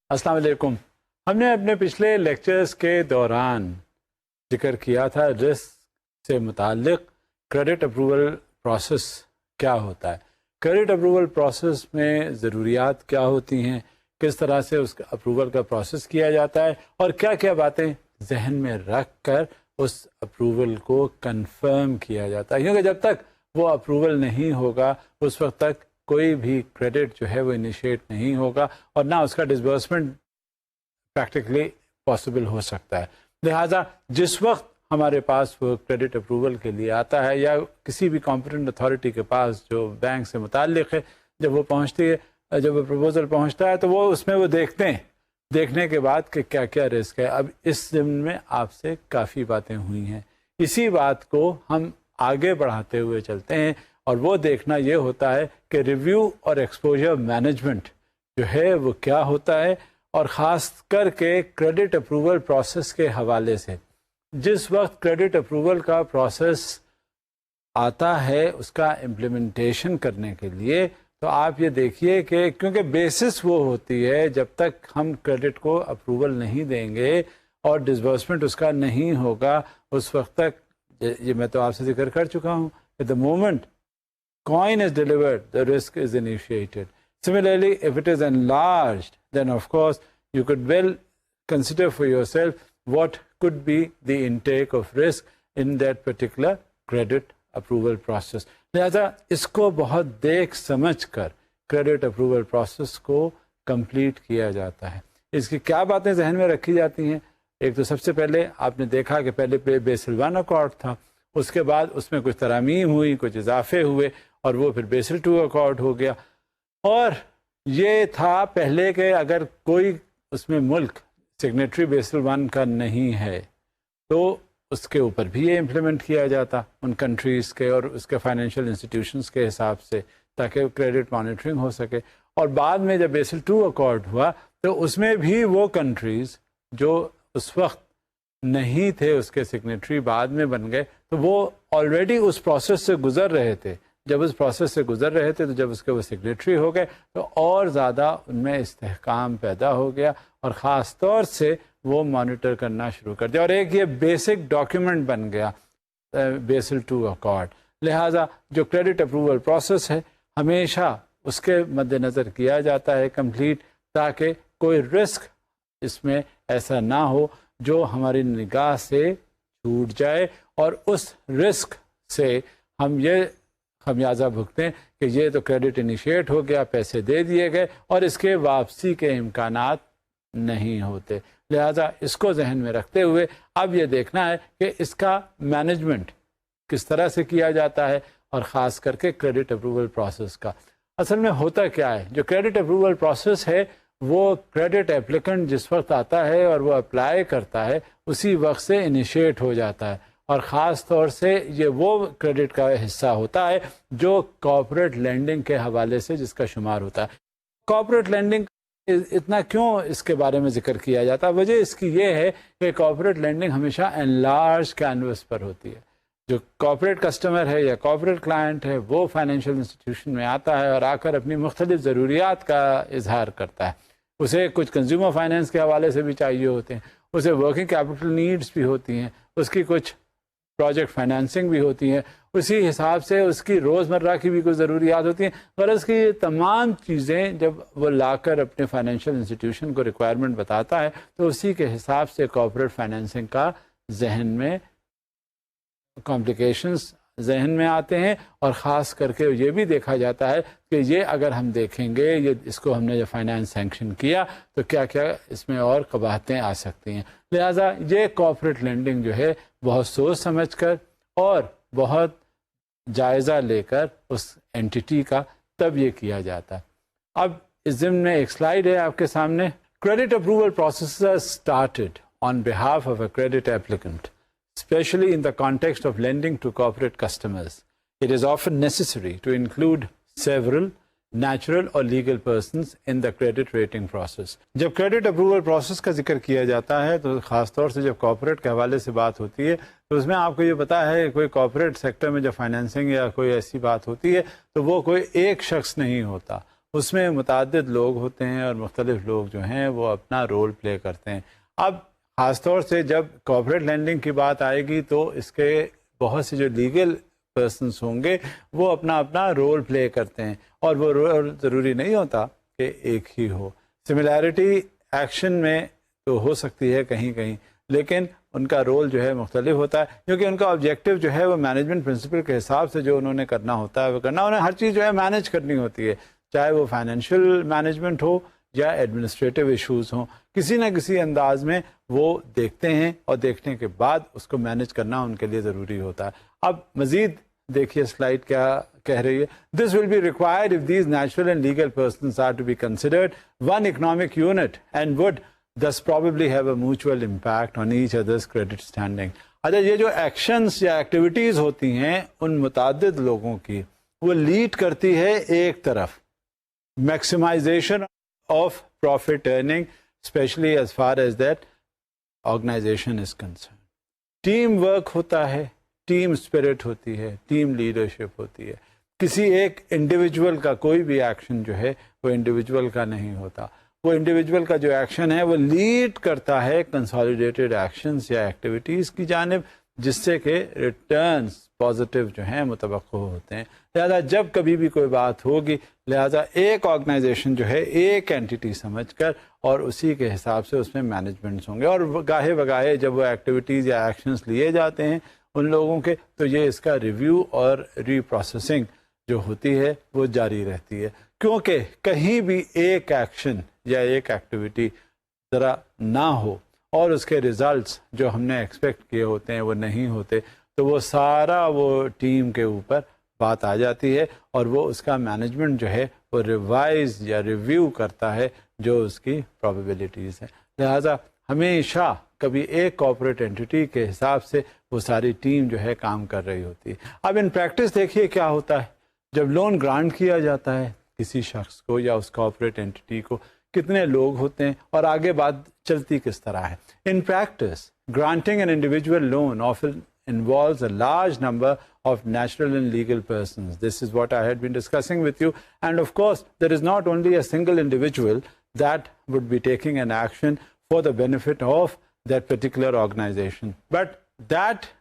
السلام علیکم. ہم نے اپنے پچھلے لیکچرز کے دوران ذکر کیا تھا رسک سے متعلق کریڈٹ اپروول پروسیس کیا ہوتا ہے. کریڈٹ اپروول پروسیس میں ضروریات کیا ہوتی ہیں, کس طرح سے اس اپروول کا پروسیس کیا جاتا ہے, اور کیا کیا باتیں ذہن میں رکھ کر اس اپروول کو کنفرم کیا جاتا ہے, کیونکہ جب تک وہ اپروول نہیں ہوگا اس وقت تک کوئی بھی کریڈٹ جو ہے وہ انیشیٹ نہیں ہوگا اور نہ اس کا ڈسبرسمنٹ پریکٹیکلی پاسبل ہو سکتا ہے. لہٰذا جس وقت ہمارے پاس وہ کریڈٹ اپروول کے لیے آتا ہے یا کسی بھی کمپیٹنٹ اتھارٹی کے پاس جو بینک سے متعلق ہے, جب وہ پہنچتی ہے, جب وہ پروپوزل پہنچتا ہے تو وہ اس میں وہ دیکھتے ہیں, دیکھنے کے بعد کہ کیا کیا رسک ہے. اب اس ضمن میں آپ سے کافی باتیں ہوئی ہیں, اسی بات کو ہم آگے بڑھاتے ہوئے چلتے ہیں, اور وہ دیکھنا یہ ہوتا ہے کہ ریویو اور ایکسپوجر مینجمنٹ جو ہے وہ کیا ہوتا ہے, اور خاص کر کے کریڈٹ اپروول پروسیس کے حوالے سے. جس وقت کریڈٹ اپروول کا پروسیس آتا ہے اس کا امپلیمنٹیشن کرنے کے لیے, تو آپ یہ دیکھیے کہ کیونکہ بیسس وہ ہوتی ہے جب تک ہم کریڈٹ کو اپروول نہیں دیں گے اور ڈسبرسمنٹ اس کا نہیں ہوگا اس وقت تک, یہ میں تو آپ سے ذکر کر چکا ہوں کہ the moment coin is delivered, the risk is initiated. Similarly, if it is enlarged, then of course you could well consider for yourself what could be the intake of risk in that particular credit approval process. لہذا اس کو بہت دیکھ سمجھ کر credit approval process کو complete کیا جاتا ہے. اس کی کیا باتیں ذہن میں رکھی جاتی ہیں؟ ایک تو سب سے پہلے آپ نے دیکھا کہ پہلے بیسل 1 اکارڈ تھا, اس کے بعد اس میں کچھ ترامیم ہوئی, کچھ اضافے ہوئے, اور وہ پھر بیسل 2 اکارڈ ہو گیا. اور یہ تھا پہلے کہ اگر کوئی اس میں ملک سگنیٹری بیسل 1 کا نہیں ہے تو اس کے اوپر بھی یہ امپلیمنٹ کیا جاتا ان کنٹریز کے اور اس کے فائنینشیل انسٹیٹیوشنز کے حساب سے, تاکہ کریڈٹ مانیٹرنگ ہو سکے. اور بعد میں جب بیسل 2 اکارڈ ہوا تو اس میں بھی وہ کنٹریز جو اس وقت نہیں تھے اس کے سگنیٹری بعد میں بن گئے, تو وہ آلریڈی اس پروسیس سے گزر رہے تھے. جب اس پروسیس سے گزر رہے تھے تو جب اس کے وہ سگنیٹری ہو گئے تو اور زیادہ ان میں استحکام پیدا ہو گیا, اور خاص طور سے وہ مانیٹر کرنا شروع کر دیا, اور ایک یہ بیسک ڈاکیومنٹ بن گیا بیسل 2 اکارڈ. لہٰذا جو کریڈٹ اپروول پروسیس ہے ہمیشہ اس کے مد نظر کیا جاتا ہے کمپلیٹ, تاکہ کوئی رسک اس میں ایسا نہ ہو جو ہماری نگاہ سے چھوٹ جائے, اور اس رسک سے ہم یہ خمیازہ بھگتیں کہ یہ تو کریڈٹ انیشیٹ ہو گیا, پیسے دے دیے گئے اور اس کے واپسی کے امکانات نہیں ہوتے. لہذا اس کو ذہن میں رکھتے ہوئے اب یہ دیکھنا ہے کہ اس کا مینجمنٹ کس طرح سے کیا جاتا ہے, اور خاص کر کے کریڈٹ اپروول پروسیس کا. اصل میں ہوتا کیا ہے, جو کریڈٹ اپروول پروسیس ہے وہ کریڈٹ اپلیکنٹ جس وقت آتا ہے اور وہ اپلائی کرتا ہے اسی وقت سے انیشیٹ ہو جاتا ہے, اور خاص طور سے یہ وہ کریڈٹ کا حصہ ہوتا ہے جو کارپوریٹ لینڈنگ کے حوالے سے جس کا شمار ہوتا ہے. کارپوریٹ لینڈنگ اتنا کیوں اس کے بارے میں ذکر کیا جاتا ہے؟ وجہ اس کی یہ ہے کہ کارپوریٹ لینڈنگ ہمیشہ انلارج کینوس پر ہوتی ہے. جو کارپوریٹ کسٹمر ہے یا کارپوریٹ کلائنٹ ہے وہ فائنینشیل انسٹیٹیوشن میں آتا ہے اور آ کر اپنی مختلف ضروریات کا اظہار کرتا ہے. اسے کچھ کنزیومر فائنینس کے حوالے سے بھی چاہیے ہوتے ہیں, اسے ورکنگ کیپٹل نیڈز بھی ہوتی ہیں, اس کی کچھ پروجیکٹ فائنینسنگ بھی ہوتی ہیں, اسی حساب سے اس کی روزمرہ کی بھی کچھ ضروریات ہوتی ہیں. غرض کی یہ تمام چیزیں جب وہ لا کر اپنے فائنینشیل انسٹیٹیوشن کو ریکوائرمنٹ بتاتا ہے تو اسی کے حساب سے کارپوریٹ فائنینسنگ کا ذہن میں کمپلیکیشنز ذہن میں آتے ہیں, اور خاص کر کے یہ بھی دیکھا جاتا ہے کہ یہ اگر ہم دیکھیں گے یہ اس کو ہم نے جو فائنانس سینکشن کیا تو کیا کیا اس میں اور قباحتیں آ سکتی ہیں. لہٰذا یہ کارپوریٹ لینڈنگ جو ہے بہت سوچ سمجھ کر اور بہت جائزہ لے کر اس اینٹی کا تب یہ کیا جاتا ہے. اب اس ضمن میں ایک سلائیڈ ہے آپ کے سامنے. Credit approval process started on behalf of a credit applicant, especially in the context of lending to corporate customers. It is often necessary to include several natural or legal persons in the credit rating process. جب credit approval process کا ذکر کیا جاتا ہے تو خاص طور سے جب کارپوریٹ کے حوالے سے بات ہوتی ہے تو اس میں آپ کو یہ پتا ہے کوئی کارپوریٹ سیکٹر میں جب فائنینسنگ یا کوئی ایسی بات ہوتی ہے تو وہ کوئی ایک شخص نہیں ہوتا, اس میں متعدد لوگ ہوتے ہیں اور مختلف لوگ جو ہیں وہ اپنا رول پلے کرتے ہیں. اب خاص طور سے جب کارپوریٹ لینڈنگ کی بات آئے گی تو اس کے بہت سے جو لیگل پرسنس ہوں گے وہ اپنا اپنا رول پلے کرتے ہیں اور وہ رول ضروری نہیں ہوتا کہ ایک ہی ہو. سملیرٹی ایکشن میں تو ہو سکتی ہے کہیں کہیں, لیکن ان کا رول جو ہے مختلف ہوتا ہے کیونکہ ان کا آبجیکٹو جو ہے وہ مینجمنٹ پرنسپل کے حساب سے جو انہوں نے کرنا ہوتا ہے وہ کرنا. انہیں ہر چیز جو ہے مینیج کرنی ہوتی ہے, چاہے وہ فائنینشیل مینجمنٹ ہو یا ایڈمنسٹریٹو ایشوز ہوں, کسی نہ کسی انداز میں وہ دیکھتے ہیں اور دیکھنے کے بعد اس کو مینیج کرنا ان کے لیے ضروری ہوتا ہے. اب مزید دیکھیے سلائڈ کیا کہہ رہی ہے. This will be required if these natural and legal persons are to be considered one economic unit and would thus probably have a mutual impact on each other's credit standing. اچھا, یہ جو actions یا activities ہوتی ہیں ان متعدد لوگوں کی, وہ لیڈ کرتی ہے ایک طرف maximization of profit earning, especially as far as that organization is concerned. Team work ہوتا ہے, ٹیم اسپرٹ ہوتی ہے, ٹیم لیڈرشپ ہوتی ہے. کسی ایک انڈیویجول کا کوئی بھی ایکشن جو ہے وہ انڈیویجول کا نہیں ہوتا. وہ انڈیویجول کا جو ایکشن ہے وہ لیڈ کرتا ہے کنسالیڈیٹڈ ایکشنز یا ایکٹیویٹیز کی جانب, جس سے کہ ریٹرنز پازیٹیو جو ہیں متوقع ہوتے ہیں. لہذا جب کبھی بھی کوئی بات ہوگی, لہذا ایک آرگنائزیشن جو ہے ایک اینٹیٹی سمجھ کر اور اسی کے حساب سے اس میں مینجمنٹس ہوں گے, اور گاہے بگاہے جب وہ ایکٹیویٹیز یا ایکشنز لیے جاتے ہیں ان لوگوں کے تو یہ اس کا ریویو اور ری پروسیسنگ جو ہوتی ہے وہ جاری رہتی ہے. کیونکہ کہیں بھی ایک ایکشن یا ایک ایکٹیویٹی ذرا نہ ہو اور اس کے ریزلٹس جو ہم نے ایکسپیکٹ کیے ہوتے ہیں وہ نہیں ہوتے, تو وہ سارا وہ ٹیم کے اوپر بات آ جاتی ہے اور وہ اس کا مینجمنٹ جو ہے وہ ریوائز یا ریویو کرتا ہے جو اس کی پرابیبلٹیز ہیں. لہٰذا ہمیشہ کبھی ایک کارپوریٹ اینٹی کے حساب سے وہ ساری ٹیم جو ہے کام کر رہی ہوتی ہے. اب ان پریکٹس دیکھیے کیا ہوتا ہے. جب لون گرانٹ کیا جاتا ہے کسی شخص کو یا اس کارپوریٹ اینٹی کو, کتنے لوگ ہوتے ہیں اور آگے بات چلتی کس طرح ہے. In practice granting an individual loan often involves a large number of natural and legal persons. This is what I had been discussing with you. And of course, there is not only a single individual that would be taking an action for the benefit of that particular organization. But that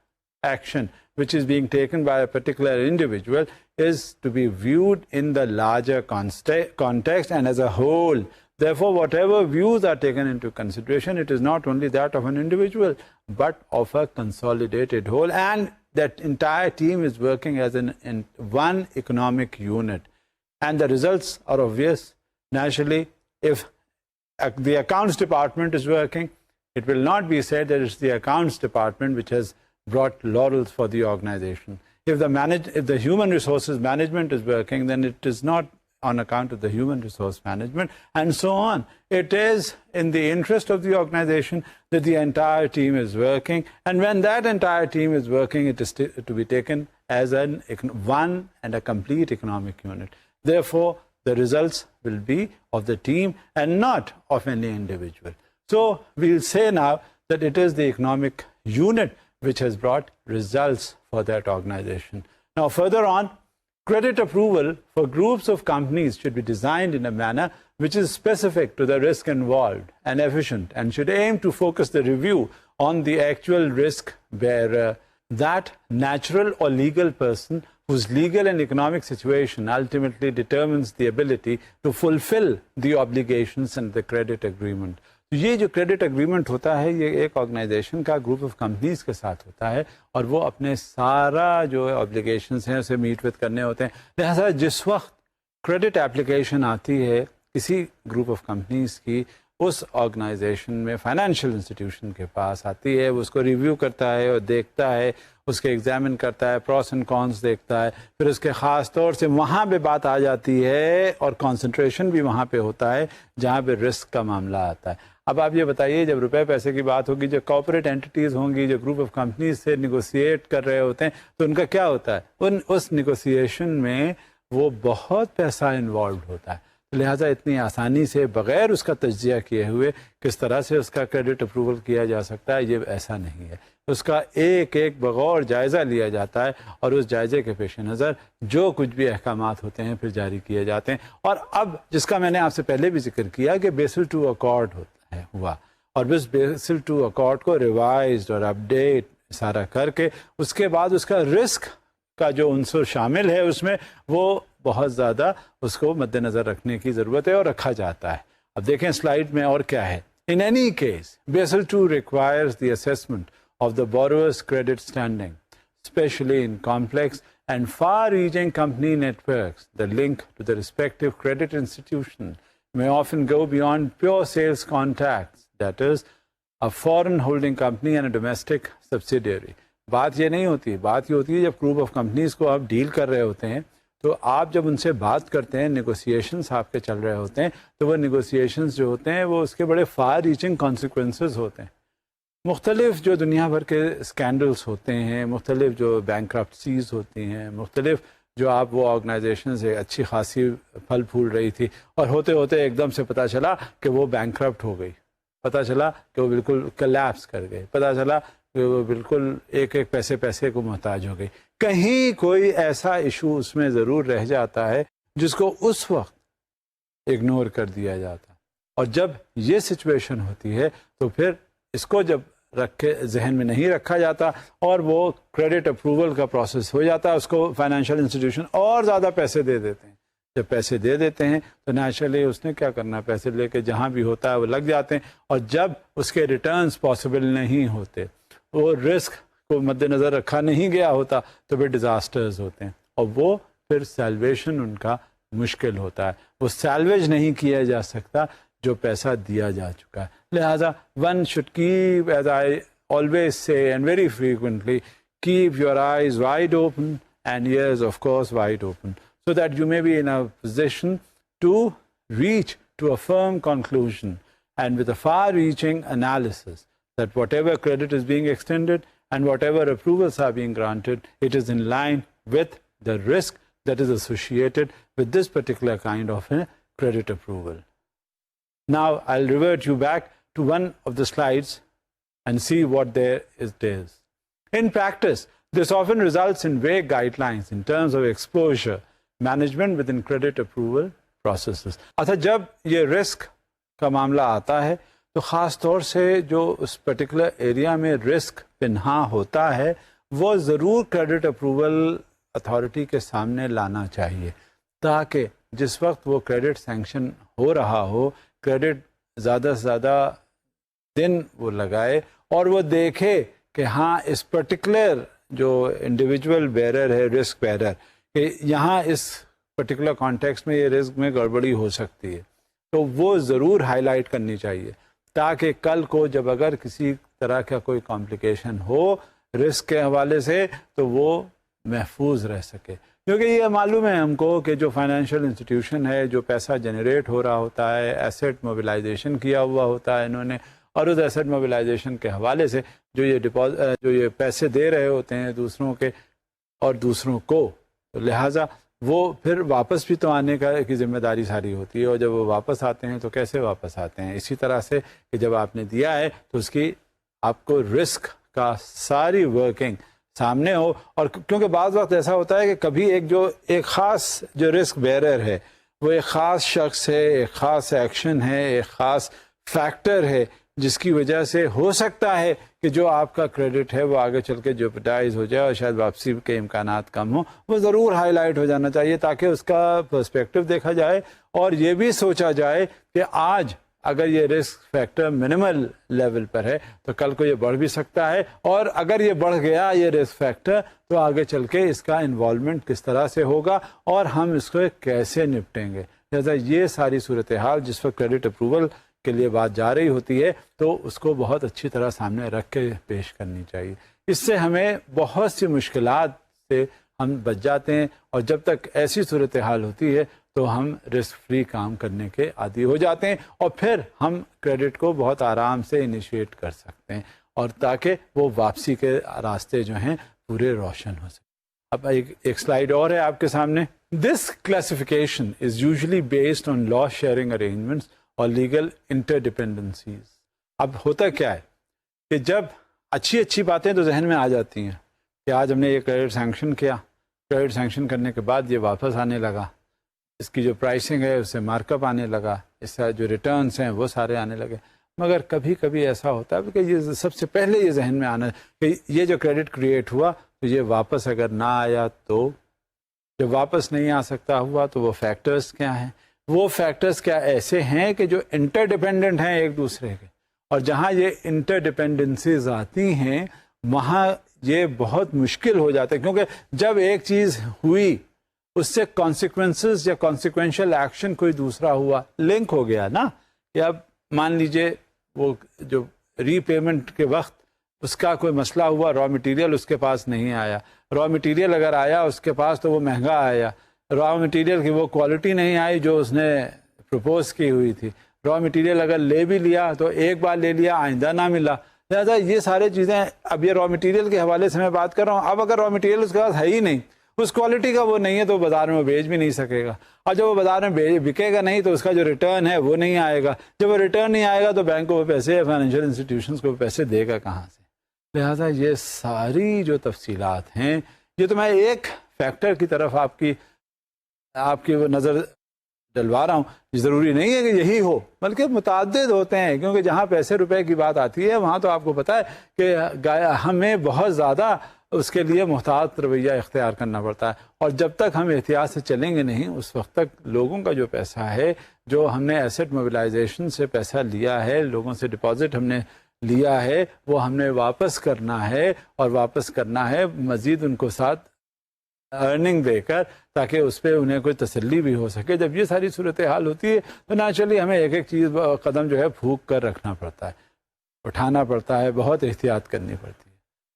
action which is being taken by a particular individual is to be viewed in the larger context and as a whole. Therefore, whatever views are taken into consideration, it is not only that of an individual, but of a consolidated whole, and that entire team is working as in one economic unit. And the results are obvious. Naturally, if the accounts department is working, it will not be said that it's the accounts department which has brought laurels for the organization. If the human resources management is working, then it is not on account of the human resource management, and so on. It is in the interest of the organization that the entire team is working, and when that entire team is working, it is to be taken as one and a complete economic unit. Therefore, the results will be of the team and not of any individual. So we'll say now that it is the economic unit which has brought results for that organization. Now further on, credit approval for groups of companies should be designed in a manner which is specific to the risk involved and efficient, and should aim to focus the review on the actual risk bearer, that natural or legal person whose legal and economic situation ultimately determines the ability to fulfill the obligations and the credit agreement. یہ جو credit agreement ہوتا ہے یہ ایک organization کا group of companies کے ساتھ ہوتا ہے, اور وہ اپنے سارا جو آبلیگیشنز ہیں اسے میٹ وتھ کرنے ہوتے ہیں. لہٰذا جس وقت کریڈٹ اپلیکیشن آتی ہے کسی گروپ آف کمپنیز کی, اس آرگنائزیشن میں فائنینشیل انسٹیٹیوشن کے پاس آتی ہے, وہ اس کو ریویو کرتا ہے اور دیکھتا ہے, اس کے ایگزامن کرتا ہے, پروس اینڈ کونس دیکھتا ہے, پھر اس کے خاص طور سے وہاں پہ بات آ جاتی ہے اور کانسنٹریشن بھی وہاں پہ ہوتا ہے جہاں پہ رسک کا معاملہ آتا ہے. اب آپ یہ بتائیے جب روپے پیسے کی بات ہوگی, جو کارپوریٹ اینٹیز ہوں گی جو گروپ آف کمپنیز سے نیگوسیٹ کر رہے ہوتے ہیں, تو ان کا کیا ہوتا ہے, اس نیگوسیشن میں وہ بہت پیسہ انوالوڈ ہوتا ہے. لہٰذا اتنی آسانی سے بغیر اس کا تجزیہ کیے ہوئے کس طرح سے اس کا کریڈٹ اپروول کیا جا سکتا ہے, یہ ایسا نہیں ہے. اس کا ایک ایک بغور جائزہ لیا جاتا ہے اور اس جائزے کے پیش نظر جو کچھ بھی احکامات ہوتے ہیں پھر جاری کیے جاتے ہیں. اور اب جس کا میں نے آپ سے پہلے بھی ذکر کیا کہ بیسل ٹو اکارڈ ہوا، اور بس بیسل ٹو اکارڈ کو ریوائزڈ اور اپڈیٹ سارا کر کے اس کے بعد اس کا رسک کا جو عنصر شامل ہے اس میں وہ بہت زیادہ اس کو مد نظر رکھنے کی ضرورت ہے اور رکھا جاتا ہے. اب دیکھیں سلائیڈ میں اور کیا ہے. In any case, Basel II requires the assessment of the borrower's credit standing, especially in complex and far-reaching company networks. The link to the respective credit institution may often go beyond pure sales contacts, that is, a foreign holding company and a domestic subsidiary. بات یہ نہیں ہوتی، بات یہ ہوتی ہے جب group of companies کو آپ ڈیل کر رہے ہوتے ہیں تو آپ جب ان سے بات کرتے ہیں، نیگوسیشنس آپ کے چل رہے ہوتے ہیں، تو وہ نیگوسیشنس جو ہوتے ہیں وہ اس کے بڑے فار ریچنگ کانسیکوینسز ہوتے ہیں. مختلف جو دنیا بھر کے اسکینڈلس ہوتے ہیں، مختلف جو بینکرپٹسیز ہوتی ہیں، مختلف جو آپ وہ آرگنائزیشن سے اچھی خاصی پھل پھول رہی تھی اور ہوتے ہوتے ایک دم سے پتہ چلا کہ وہ بینکرپٹ ہو گئی، پتہ چلا کہ وہ بالکل کلیپس کر گئے، پتہ چلا کہ وہ بالکل ایک ایک پیسے کو محتاج ہو گئی. کہیں کوئی ایسا ایشو اس میں ضرور رہ جاتا ہے جس کو اس وقت اگنور کر دیا جاتا ہے، اور جب یہ سچویشن ہوتی ہے تو پھر اس کو جب رکھ کے ذہن میں نہیں رکھا جاتا اور وہ کریڈٹ اپروول کا پروسیس ہو جاتا ہے، اس کو فائنینشیل انسٹیٹیوشن اور زیادہ پیسے دے دیتے ہیں. جب پیسے دے دیتے ہیں تو نیچرلی اس نے کیا کرنا ہے، پیسے لے کے جہاں بھی ہوتا ہے وہ لگ جاتے ہیں، اور جب اس کے ریٹرنز پاسبل نہیں ہوتے، وہ رسک کو مد نظر رکھا نہیں گیا ہوتا، تو پھر ڈیزاسٹرز ہوتے ہیں اور وہ پھر سیلویشن ان کا مشکل ہوتا ہے. وہ سیلویج نہیں کیا جا سکتا جو پیسہ دیا جا چکا ہے. لہٰذا one should keep, as I always say and very frequently, keep your eyes wide open and ears of course wide open, so that you may be in a position to reach to a firm conclusion and with a far-reaching analysis that whatever credit is being extended and whatever approvals are being granted, it is in line with the risk that is associated with this particular kind of a credit approval. Now, I'll revert you back to one of the slides and see what there is. In practice, this often results in vague guidelines in terms of exposure management within credit approval processes. اچھا، جب یہ risk کا معاملہ آتا ہے تو خاص طور سے جو اس پرٹیکولر ایریا میں رسک پنہا ہوتا ہے وہ ضرور کریڈٹ اپروول اتھارٹی کے سامنے لانا چاہیے، تاکہ جس وقت وہ کریڈٹ سینکشن ہو رہا ہو، کریڈٹ زیادہ سے زیادہ دن وہ لگائے اور وہ دیکھے کہ ہاں اس پرٹیکولر جو انڈیویجول بیرر ہے، رسک بیرر، کہ یہاں اس پرٹیکولر کانٹیکسٹ میں یہ رسک میں گڑبڑی ہو سکتی ہے، تو وہ ضرور ہائی لائٹ کرنی چاہیے، تاکہ کل کو جب اگر کسی طرح کا کوئی کمپلیکیشن ہو رسک کے حوالے سے تو وہ محفوظ رہ سکے. کیونکہ یہ معلوم ہے ہم کو کہ جو فائنینشیل انسٹیٹیوشن ہے، جو پیسہ جنریٹ ہو رہا ہوتا ہے، ایسیٹ موبلائزیشن کیا ہوا ہوتا ہے انہوں نے، اور اس ایسیٹ موبلائزیشن کے حوالے سے جو یہ پیسے دے رہے ہوتے ہیں دوسروں کے اور دوسروں کو، تو لہٰذا وہ پھر واپس بھی تو آنے کی ذمہ داری ساری ہوتی ہے، اور جب وہ واپس آتے ہیں تو کیسے واپس آتے ہیں؟ اسی طرح سے کہ جب آپ نے دیا ہے تو اس کی آپ کو رسک کا ساری ورکنگ سامنے ہو. اور کیونکہ بعض وقت ایسا ہوتا ہے کہ کبھی ایک خاص جو رسک بیرر ہے وہ ایک خاص شخص ہے، ایک خاص ایکشن ہے، ایک خاص فیکٹر ہے، جس کی وجہ سے ہو سکتا ہے کہ جو آپ کا کریڈٹ ہے وہ آگے چل کے جیوپٹائز ہو جائے اور شاید واپسی کے امکانات کم ہوں. وہ ضرور ہائی لائٹ ہو جانا چاہیے تاکہ اس کا پرسپیکٹو دیکھا جائے اور یہ بھی سوچا جائے کہ آج اگر یہ رسک فیکٹر منیمل لیول پر ہے تو کل کو یہ بڑھ بھی سکتا ہے، اور اگر یہ بڑھ گیا یہ رسک فیکٹر تو آگے چل کے اس کا انوالومنٹ کس طرح سے ہوگا اور ہم اس کو کیسے نپٹیں گے. لہٰذا یہ ساری صورتحال جس وقت کریڈٹ اپروول کے لیے بات جا رہی ہوتی ہے تو اس کو بہت اچھی طرح سامنے رکھ کے پیش کرنی چاہیے. اس سے ہمیں بہت سی مشکلات سے ہم بچ جاتے ہیں، اور جب تک ایسی صورتحال ہوتی ہے تو ہم رسک فری کام کرنے کے عادی ہو جاتے ہیں، اور پھر ہم کریڈٹ کو بہت آرام سے انیشیٹ کر سکتے ہیں، اور تاکہ وہ واپسی کے راستے جو ہیں پورے روشن ہو سکیں. اب ایک سلائیڈ اور ہے آپ کے سامنے. This classification is usually based on law sharing arrangements اور لیگل انٹر ڈپینڈنسیز. اب ہوتا کیا ہے کہ جب اچھی اچھی باتیں تو ذہن میں آ جاتی ہیں کہ آج ہم نے یہ کریڈٹ سینکشن کیا، کریڈٹ سینکشن کرنے کے بعد یہ واپس آنے لگا، اس کی جو پرائسنگ ہے اس سے مارک اپ آنے لگا، اس سے جو ریٹرنس ہیں وہ سارے آنے لگے. مگر کبھی کبھی ایسا ہوتا ہے کہ یہ سب سے پہلے یہ ذہن میں آنا کہ یہ جو کریڈٹ کریٹ ہوا تو یہ واپس اگر نہ آیا تو، جب واپس نہیں آ سکتا ہوا تو وہ فیکٹرز کیا ہیں؟ وہ فیکٹرز کیا ایسے ہیں کہ جو انٹر ڈیپینڈنٹ ہیں ایک دوسرے کے، اور جہاں یہ انٹر ڈیپینڈنسیز آتی ہیں وہاں یہ بہت مشکل ہو جاتا ہے، کیونکہ جب ایک چیز ہوئی اس سے کانسیکوینسز یا کانسیکوینشل ایکشن کوئی دوسرا ہوا، لنک ہو گیا نا. کہ اب مان لیجئے وہ جو ری پیمنٹ کے وقت اس کا کوئی مسئلہ ہوا، را مٹیریل اس کے پاس نہیں آیا، را مٹیریل اگر آیا اس کے پاس تو وہ مہنگا آیا، را مٹیریل کی وہ کوالٹی نہیں آئی جو اس نے پرپوز کی ہوئی تھی، را مٹیریل اگر لے بھی لیا تو ایک بار لے لیا آئندہ نہ ملا. لہٰذا یہ سارے چیزیں، اب یہ را مٹیریل کے حوالے سے میں بات کر رہا ہوں. اب اگر را مٹیریل اس کے پاس ہے ہی نہیں، اس کوالٹی کا وہ نہیں ہے تو بازار میں بیچ بھی نہیں سکے گا، اور جب وہ بازار میں بکے گا نہیں تو اس کا جو ریٹرن ہے وہ نہیں آئے گا. جب وہ ریٹرن نہیں آئے گا تو بینک کو وہ پیسے، فائنینشیل انسٹیٹیوشنس کو پیسے دے گا کہاں سے؟ لہٰذا یہ ساری جو تفصیلات ہیں، یہ تو میں ایک فیکٹر کی طرف آپ کی وہ نظر ڈلوا رہا ہوں. ضروری نہیں ہے کہ یہی ہو، بلکہ متعدد ہوتے ہیں، کیونکہ جہاں پیسے روپے کی بات آتی ہے وہاں تو آپ کو پتہ ہے کہ ہمیں بہت زیادہ اس کے لیے محتاط رویہ اختیار کرنا پڑتا ہے. اور جب تک ہم احتیاط سے چلیں گے نہیں، اس وقت تک لوگوں کا جو پیسہ ہے، جو ہم نے ایسٹ موبلائزیشن سے پیسہ لیا ہے، لوگوں سے ڈپازٹ ہم نے لیا ہے، وہ ہم نے واپس کرنا ہے، اور واپس کرنا ہے مزید ان کو ساتھ ارننگ دے کر، تاکہ اس پہ انہیں کوئی تسلی بھی ہو سکے. جب یہ ساری صورتحال ہوتی ہے تو نیچرلی ہمیں ایک ایک چیز قدم جو ہے پھونک کر رکھنا پڑتا ہے، اٹھانا پڑتا ہے، بہت احتیاط کرنی پڑتی ہے.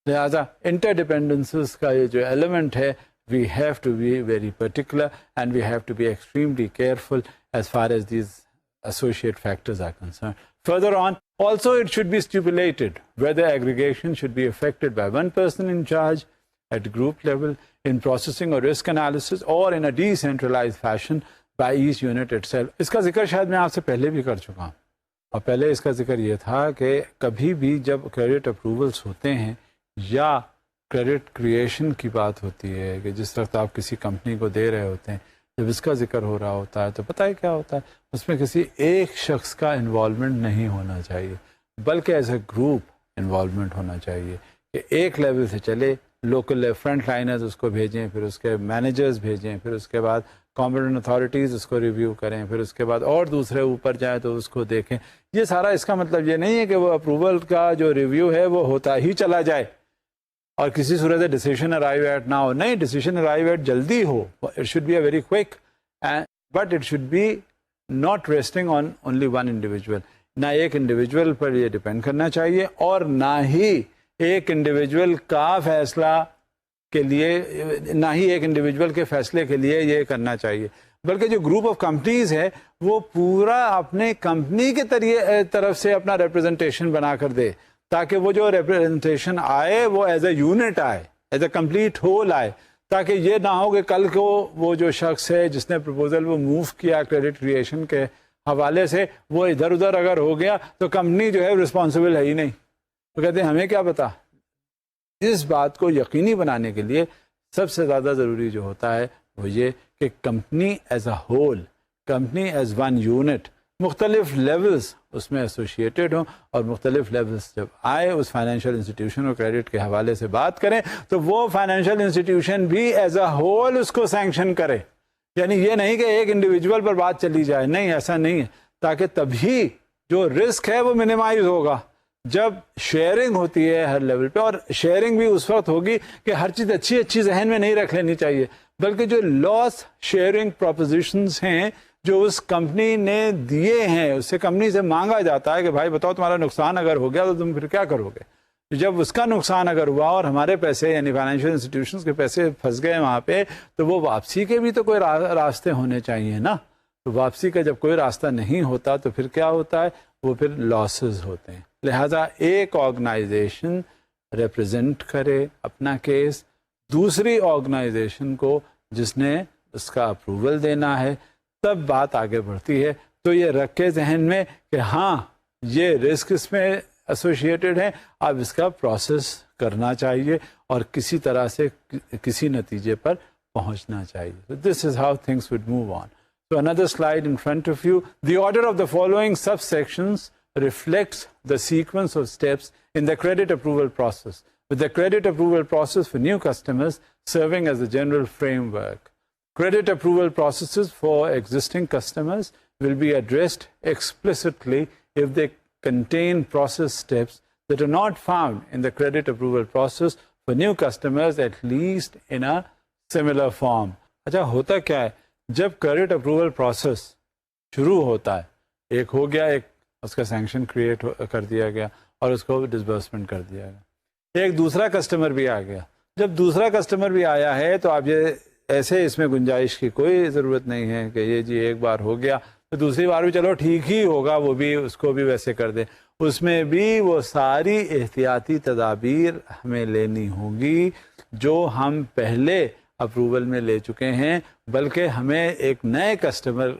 لہٰذا انٹر ڈیپینڈنسز کا یہ جو ایلیمنٹ ہے، we have to be very particular and we have to be extremely careful as far as these associate factors are concerned. Further on, also it should be stipulated whether aggregation should be effected by one person in charge at group level in processing or risk analysis, or in a decentralized fashion by each unit itself. اس کا ذکر شاید میں آپ سے پہلے بھی کر چکا ہوں، اور پہلے اس کا ذکر یہ تھا کہ کبھی بھی جب کریڈٹ اپروولس ہوتے ہیں یا کریڈٹ کریشن کی بات ہوتی ہے، کہ جس وقت آپ کسی کمپنی کو دے رہے ہوتے ہیں، جب اس کا ذکر ہو رہا ہوتا ہے تو پتہ ہے کیا ہوتا ہے، اس میں کسی ایک شخص کا انوالومنٹ نہیں ہونا چاہیے، بلکہ ایز اے گروپ انوالومنٹ ہونا چاہیے، کہ ایک لیول سے چلے، لوکل فرنٹ لائنرز اس کو بھیجیں، پھر اس کے مینیجرز بھیجیں، پھر اس کے بعد کمپیٹنٹ اتھارٹیز اس کو ریویو کریں، پھر اس کے بعد اور دوسرے اوپر جائیں تو اس کو دیکھیں. یہ سارا اس کا مطلب یہ نہیں ہے کہ وہ اپروول کا جو ریویو ہے وہ ہوتا ہی چلا جائے اور کسی صورت ڈیسیشن ارائیو ایٹ نہ ہو. نہیں، ڈیسیشن ارائیو ایٹ جلدی ہو. It should be a very quick, but it should be not resting on only one individual. نہ ایک انڈیویجول پر یہ ڈپینڈ کرنا چاہیے، اور نہ ہی ایک انڈیویجول کا فیصلہ کے لیے، نہ ہی ایک انڈیویجول کے فیصلے کے لیے یہ کرنا چاہیے، بلکہ جو گروپ آف کمپنیز ہے وہ پورا اپنے کمپنی کے طرف سے اپنا ریپرزنٹیشن بنا کر دے، تاکہ وہ جو ریپرزنٹیشن آئے وہ ایز اے یونٹ آئے، ایز اے کمپلیٹ ہول آئے، تاکہ یہ نہ ہو کہ کل کو وہ جو شخص ہے جس نے پروپوزل وہ موو کیا کریڈٹ کریشن کے حوالے سے، وہ ادھر ادھر اگر ہو گیا تو کمپنی جو ہے رسپانسبل ہے ہی نہیں. تو کہتے ہیں ہمیں کیا پتا. اس بات کو یقینی بنانے کے لیے سب سے زیادہ ضروری جو ہوتا ہے وہ یہ کہ company as a whole, company as one unit, مختلف لیولز اس میں ایسوسیٹیڈ ہوں، اور مختلف لیولز جب آئے اس فائنینشیل انسٹیٹیوشن اور کریڈٹ کے حوالے سے بات کریں تو وہ فائنینشیل انسٹیٹیوشن بھی ایز اے ہول اس کو سینکشن کرے. یعنی یہ نہیں کہ ایک انڈیویجول پر بات چلی جائے، نہیں، ایسا نہیں ہے، تاکہ تبھی جو رسک ہے وہ منیمائز ہوگا جب شیئرنگ ہوتی ہے ہر لیول پہ. اور شیئرنگ بھی اس وقت ہوگی کہ ہر چیز اچھی ذہن میں نہیں رکھ لینی چاہیے، بلکہ جو لاس شیئرنگ پروپوزیشنز ہیں جو اس کمپنی نے دیے ہیں، اس سے کمپنی سے مانگا جاتا ہے کہ بھائی بتاؤ تمہارا نقصان اگر ہو گیا تو تم پھر کیا کرو گے. جب اس کا نقصان اگر ہوا اور ہمارے پیسے یعنی فائنینشیل انسٹیٹیوشنز کے پیسے پھنس گئے وہاں پہ، تو وہ واپسی کے بھی تو کوئی راستے ہونے چاہیے نا. تو واپسی کا جب کوئی راستہ نہیں ہوتا تو پھر کیا ہوتا ہے، وہ پھر لاسز ہوتے ہیں. لہذا ایک آرگنائزیشن ریپرزینٹ کرے اپنا کیس دوسری آرگنائزیشن کو جس نے اس کا اپروول دینا ہے، تب بات آگے بڑھتی ہے. تو یہ رکھے ذہن میں کہ ہاں یہ رسک اس میں ایسوسیٹڈ ہیں. اب اس کا پروسیس کرنا چاہیے اور کسی طرح سے کسی نتیجے پر پہنچنا چاہیے. This is how things would move on. So another slide in front of you. The order of the following subsections reflects the sequence of steps in the credit approval process, with the credit approval process for new customers serving as the general framework. Credit approval processes for existing customers will be addressed explicitly if they contain process steps that are not found in the credit approval process for new customers, at least in a similar form. اچھا ہوتا کیا ہے جب credit approval process شروع ہوتا ہے, ایک ہو گیا, ایک اس کا سینکشن کریٹ کر دیا گیا اور اس کو ڈسبرسمنٹ کر دیا گیا, ایک دوسرا کسٹمر بھی آ گیا. جب دوسرا کسٹمر بھی آیا ہے تو آپ یہ ایسے اس میں گنجائش کی کوئی ضرورت نہیں ہے کہ یہ جی ایک بار ہو گیا تو دوسری بار بھی چلو ٹھیک ہی ہوگا, وہ بھی اس کو بھی ویسے کر دیں. اس میں بھی وہ ساری احتیاطی تدابیر ہمیں لینی ہوگی جو ہم پہلے اپروول میں لے چکے ہیں, بلکہ ہمیں ایک نئے کسٹمر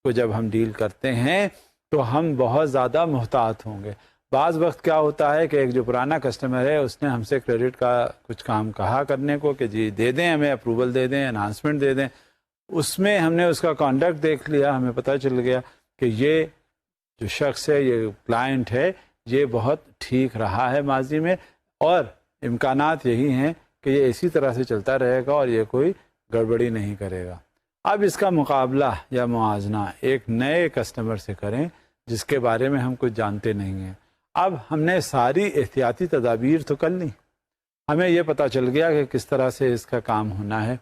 کو جب ہم ڈیل کرتے ہیں تو ہم بہت زیادہ محتاط ہوں گے. بعض وقت کیا ہوتا ہے کہ ایک جو پرانا کسٹمر ہے اس نے ہم سے کریڈٹ کا کچھ کام کہا کرنے کو کہ جی دے دیں, ہمیں اپروول دے دیں, انہانسمنٹ دے دیں. اس میں ہم نے اس کا کانڈکٹ دیکھ لیا, ہمیں پتہ چل گیا کہ یہ جو شخص ہے, یہ کلائنٹ ہے, یہ بہت ٹھیک رہا ہے ماضی میں اور امکانات یہی ہیں کہ یہ اسی طرح سے چلتا رہے گا اور یہ کوئی گڑبڑی نہیں کرے گا. اب اس کا مقابلہ یا موازنہ ایک نئے کسٹمر سے کریں جس کے بارے میں ہم کچھ جانتے نہیں ہیں. اب ہم نے ساری احتیاطی تدابیر تو کر لی, ہمیں یہ پتہ چل گیا کہ کس طرح سے اس کا کام ہونا ہے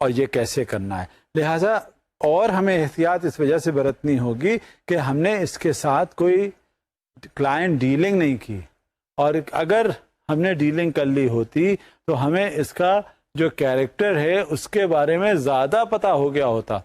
اور یہ کیسے کرنا ہے. لہٰذا اور ہمیں احتیاط اس وجہ سے برتنی ہوگی کہ ہم نے اس کے ساتھ کوئی کلائنٹ ڈیلنگ نہیں کی, اور اگر ہم نے ڈیلنگ کر لی ہوتی تو ہمیں اس کا جو کیریکٹر ہے اس کے بارے میں زیادہ پتہ ہو گیا ہوتا.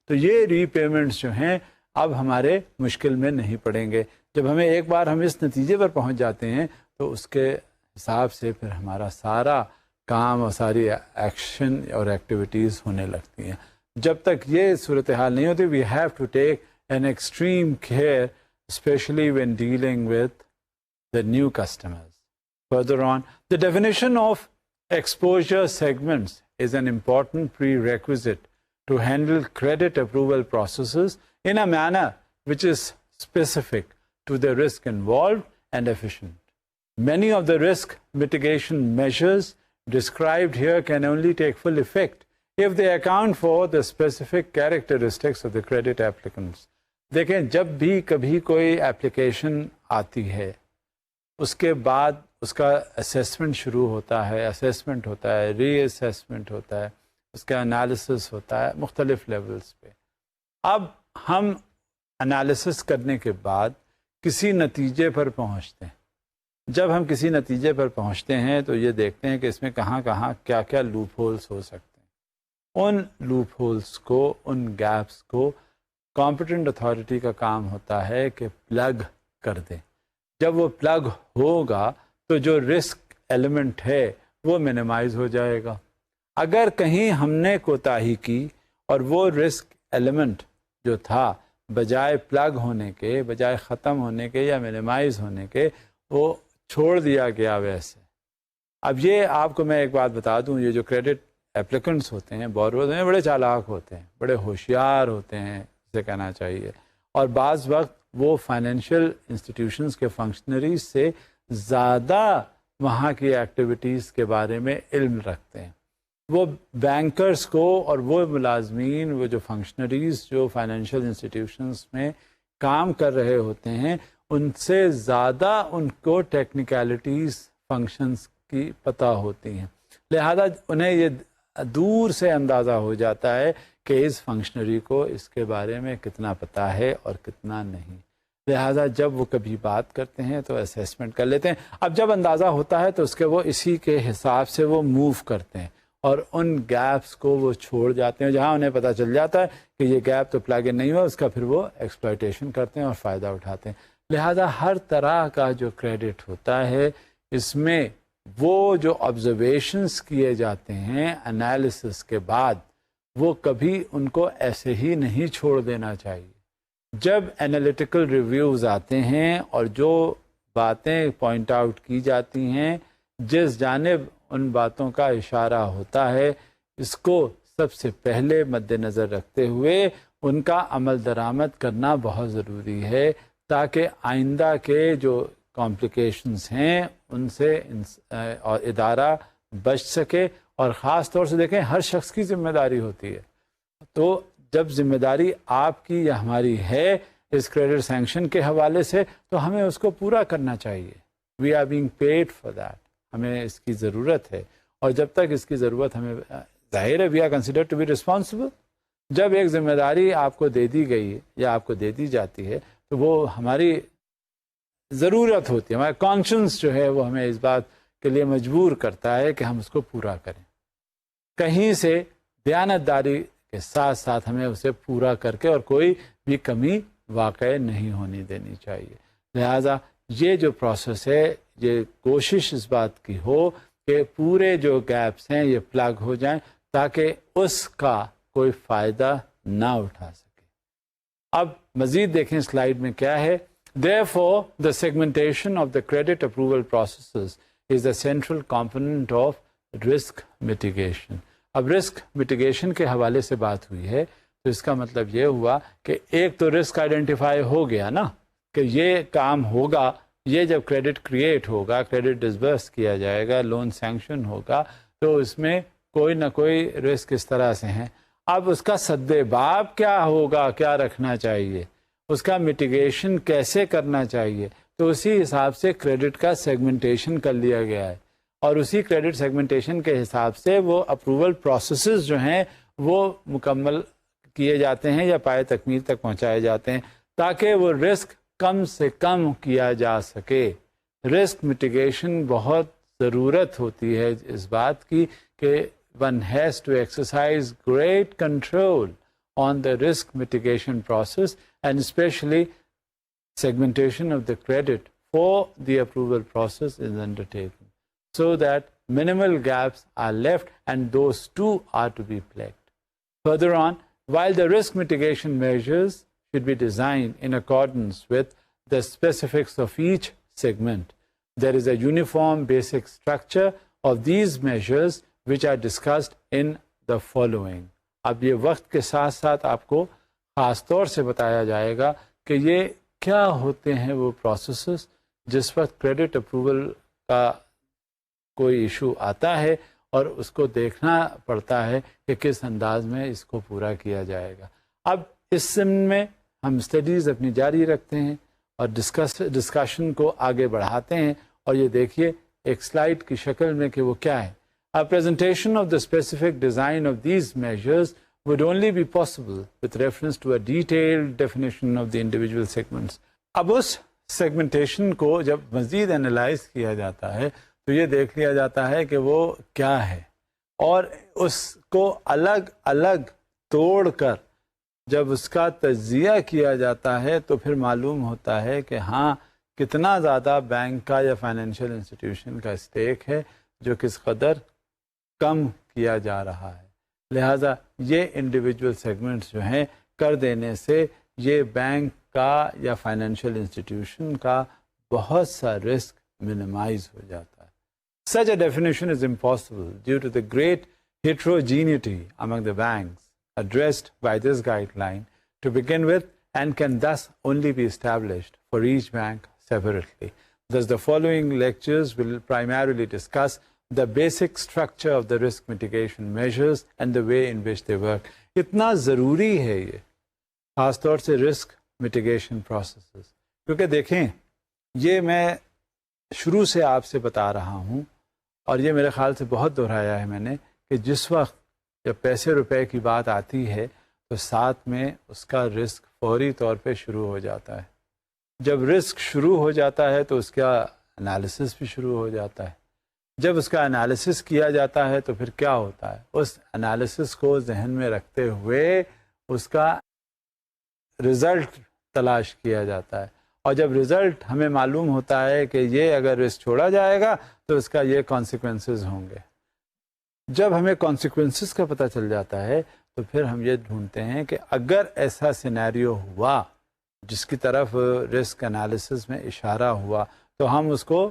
تو یہ ری پیمنٹس جو ہیں اب ہمارے مشکل میں نہیں پڑیں گے. جب ہمیں ایک بار ہم اس نتیجے پر پہنچ جاتے ہیں تو اس کے حساب سے پھر ہمارا سارا کام اور ساری ایکشن اور ایکٹیویٹیز ہونے لگتی ہیں. جب تک یہ صورتحال نہیں ہوتی, we have to take an extreme care especially when dealing with the new customers. Further on, the definition of exposure segments is an important prerequisite to handle credit approval processes in a manner which is specific to the risk involved and efficient. Many of the risk mitigation measures described here can only take full effect if they account for the specific characteristics of the credit applicants. دیکھیں, جب بھی کبھی کوئی application آتی ہے اس کے بعد اس کا اسیسمنٹ شروع ہوتا ہے, اسیسمنٹ ہوتا ہے, ری اسیسمنٹ ہوتا ہے, اس کا انالیسس ہوتا ہے مختلف لیولز پہ. اب ہم انالیسس کرنے کے بعد کسی نتیجے پر پہنچتے ہیں. جب ہم کسی نتیجے پر پہنچتے ہیں تو یہ دیکھتے ہیں کہ اس میں کہاں کہاں کیا کیا لوپ ہولس ہو سکتے ہیں. ان لوپ ہولس کو, ان گیپس کو کمپیٹنٹ اتھارٹی کا کام ہوتا ہے کہ پلگ کر دیں. جب وہ پلگ ہوگا تو جو رسک ایلیمنٹ ہے وہ منیمائز ہو جائے گا. اگر کہیں ہم نے کوتاہی کی اور وہ رسک ایلیمنٹ جو تھا بجائے پلگ ہونے کے, بجائے ختم ہونے کے یا منیمائز ہونے کے, وہ چھوڑ دیا گیا ویسے. اب یہ آپ کو میں ایک بات بتا دوں, یہ جو کریڈٹ اپلیکنٹس ہوتے ہیں, بوروز ہیں, بڑے چالاک ہوتے ہیں, بڑے ہوشیار ہوتے ہیں سے کہنا چاہیے, اور بعض وقت وہ فائنینشیل انسٹیٹیوشنز کے فنکشنریز سے زیادہ وہاں کی ایکٹیویٹیز کے بارے میں علم رکھتے ہیں. وہ بینکرز کو اور وہ ملازمین, وہ جو فنکشنریز جو فائنینشیل انسٹیٹیوشنز میں کام کر رہے ہوتے ہیں, ان سے زیادہ ان کو ٹیکنیکلٹیز فنکشنز کی پتہ ہوتی ہیں. لہذا انہیں یہ دور سے اندازہ ہو جاتا ہے کہ اس فنکشنری کو اس کے بارے میں کتنا پتہ ہے اور کتنا نہیں. لہذا جب وہ کبھی بات کرتے ہیں تو اسیسمنٹ کر لیتے ہیں. اب جب اندازہ ہوتا ہے تو اس کے وہ اسی کے حساب سے وہ موو کرتے ہیں اور ان گیپس کو وہ چھوڑ جاتے ہیں. جہاں انہیں پتہ چل جاتا ہے کہ یہ گیپ تو پلگ ان نہیں ہوا, اس کا پھر وہ ایکسپلائٹیشن کرتے ہیں اور فائدہ اٹھاتے ہیں. لہذا ہر طرح کا جو کریڈٹ ہوتا ہے اس میں وہ جو آبزرویشنس کیے جاتے ہیں انالیسس کے بعد, وہ کبھی ان کو ایسے ہی نہیں چھوڑ دینا چاہیے. جب انالیٹیکل ریویوز آتے ہیں اور جو باتیں پوائنٹ آؤٹ کی جاتی ہیں، جس جانب ان باتوں کا اشارہ ہوتا ہے، اس کو سب سے پہلے مد نظر رکھتے ہوئے ان کا عمل درآمد کرنا بہت ضروری ہے، تاکہ آئندہ کے جو کمپلیکیشنز ہیں ان سے اور ادارہ بچ سکے. اور خاص طور سے دیکھیں، ہر شخص کی ذمہ داری ہوتی ہے. تو جب ذمہ داری آپ کی یا ہماری ہے اس کریڈٹ سینکشن کے حوالے سے، تو ہمیں اس کو پورا کرنا چاہیے. We are being paid for that, ہمیں اس کی ضرورت ہے. اور جب تک اس کی ضرورت ہمیں ظاہر ہے، we are considered to be responsible. جب ایک ذمہ داری آپ کو دے دی گئی یا آپ کو دے دی جاتی ہے تو وہ ہماری ضرورت ہوتی ہے، ہمارا کانشنس جو ہے وہ ہمیں اس بات کے لیے مجبور کرتا ہے کہ ہم اس کو پورا کریں. کہیں سے دیانتداری کے ساتھ ساتھ ہمیں اسے پورا کر کے اور کوئی بھی کمی واقع نہیں ہونی دینی چاہیے. لہذا یہ جو پروسیس ہے، یہ کوشش اس بات کی ہو کہ پورے جو گیپس ہیں یہ پلگ ہو جائیں، تاکہ اس کا کوئی فائدہ نہ اٹھا سکے. اب مزید دیکھیں سلائیڈ میں کیا ہے. Therefore, the segmentation of the credit approval processes is the central component of risk mitigation. اب رسک mitigation کے حوالے سے بات ہوئی ہے تو اس کا مطلب یہ ہوا کہ ایک تو رسک آئیڈینٹیفائی ہو گیا نا، کہ یہ کام ہوگا، یہ جب کریڈٹ کریٹ ہوگا، کریڈٹ ڈسبرس کیا جائے گا، لون سینکشن ہوگا، تو اس میں کوئی نہ کوئی رسک اس طرح سے ہیں. اب اس کا سد باب کیا ہوگا، کیا رکھنا چاہیے، اس کا میٹیگیشن کیسے کرنا چاہیے، تو اسی حساب سے کریڈٹ کا سیگمنٹیشن کر لیا گیا ہے. اور اسی کریڈٹ سیگمنٹیشن کے حساب سے وہ اپروول پروسیسز جو ہیں وہ مکمل کیے جاتے ہیں یا پائے تکمیل تک پہنچائے جاتے ہیں، تاکہ وہ رسک کم سے کم کیا جا سکے. رسک میٹیگیشن بہت ضرورت ہوتی ہے اس بات کی کہ one has to exercise great control on the risk mitigation process, and especially segmentation of the credit for the approval process is undertaken, so that minimal gaps are left and those too are to be plugged. Further on, while the risk mitigation measures should be designed in accordance with the specifics of each segment, there is a uniform basic structure of these measures which are discussed in the following. اب یہ وقت کے ساتھ ساتھ آپ کو خاص طور سے بتایا جائے گا کہ یہ کیا ہوتے ہیں وہ پروسیسز جس وقت کریڈٹ اپروول کا کوئی ایشو آتا ہے اور اس کو دیکھنا پڑتا ہے کہ کس انداز میں اس کو پورا کیا جائے گا. اب اس ضمن میں ہم اسٹڈیز اپنی جاری رکھتے ہیں اور ڈسکشن کو آگے بڑھاتے ہیں. اور یہ دیکھیے ایک سلائیڈ کی شکل میں کہ وہ کیا ہے. A presentation of the specific design of these measures would only be possible with reference to a detailed definition of the individual segments. اب اس سیگمنٹیشن کو جب مزید انالائز کیا جاتا ہے تو یہ دیکھ لیا جاتا ہے کہ وہ کیا ہے، اور اس کو الگ الگ توڑ کر جب اس کا تجزیہ کیا جاتا ہے تو پھر معلوم ہوتا ہے کہ ہاں کتنا زیادہ بینک کا یا فائنینشیل انسٹیٹیوشن کا اسٹیک ہے، جو کس قدر کم کیا جا رہا ہے. لہٰذا یہ انڈیویجول سیگمنٹس جو ہیں کر دینے سے یہ بینک کا یا فائنینشیل انسٹیٹیوشن کا بہت سا رسک منیمائز ہو جاتا ہے. Such a definition is impossible due to the great heterogeneity among the banks addressed by this guideline to begin with, and can thus only be established for each bank separately. Thus, the following lectures will primarily discuss the basic structure of the risk mitigation measures and the way in which they work. اتنا ضروری ہے یہ خاص طور سے risk mitigation processes, کیونکہ دیکھیں یہ میں شروع سے آپ سے بتا رہا ہوں اور یہ میرے خیال سے بہت دہرایا ہے میں نے کہ جس وقت جب پیسے روپے کی بات آتی ہے تو ساتھ میں اس کا رسک فوری طور پہ شروع ہو جاتا ہے. جب رسک شروع ہو جاتا ہے تو اس کا انالیسس بھی شروع ہو جاتا ہے. جب اس کا انالیسس کیا جاتا ہے تو پھر کیا ہوتا ہے، اس انالیسس کو ذہن میں رکھتے ہوئے اس کا رزلٹ تلاش کیا جاتا ہے. اور جب رزلٹ ہمیں معلوم ہوتا ہے کہ یہ اگر رسک چھوڑا جائے گا تو اس کا یہ کانسیکوینسز ہوں گے. جب ہمیں کانسیکوینسز کا پتہ چل جاتا ہے تو پھر ہم یہ ڈھونڈتے ہیں کہ اگر ایسا سینیریو ہوا جس کی طرف رسک انالیسس میں اشارہ ہوا تو ہم اس کو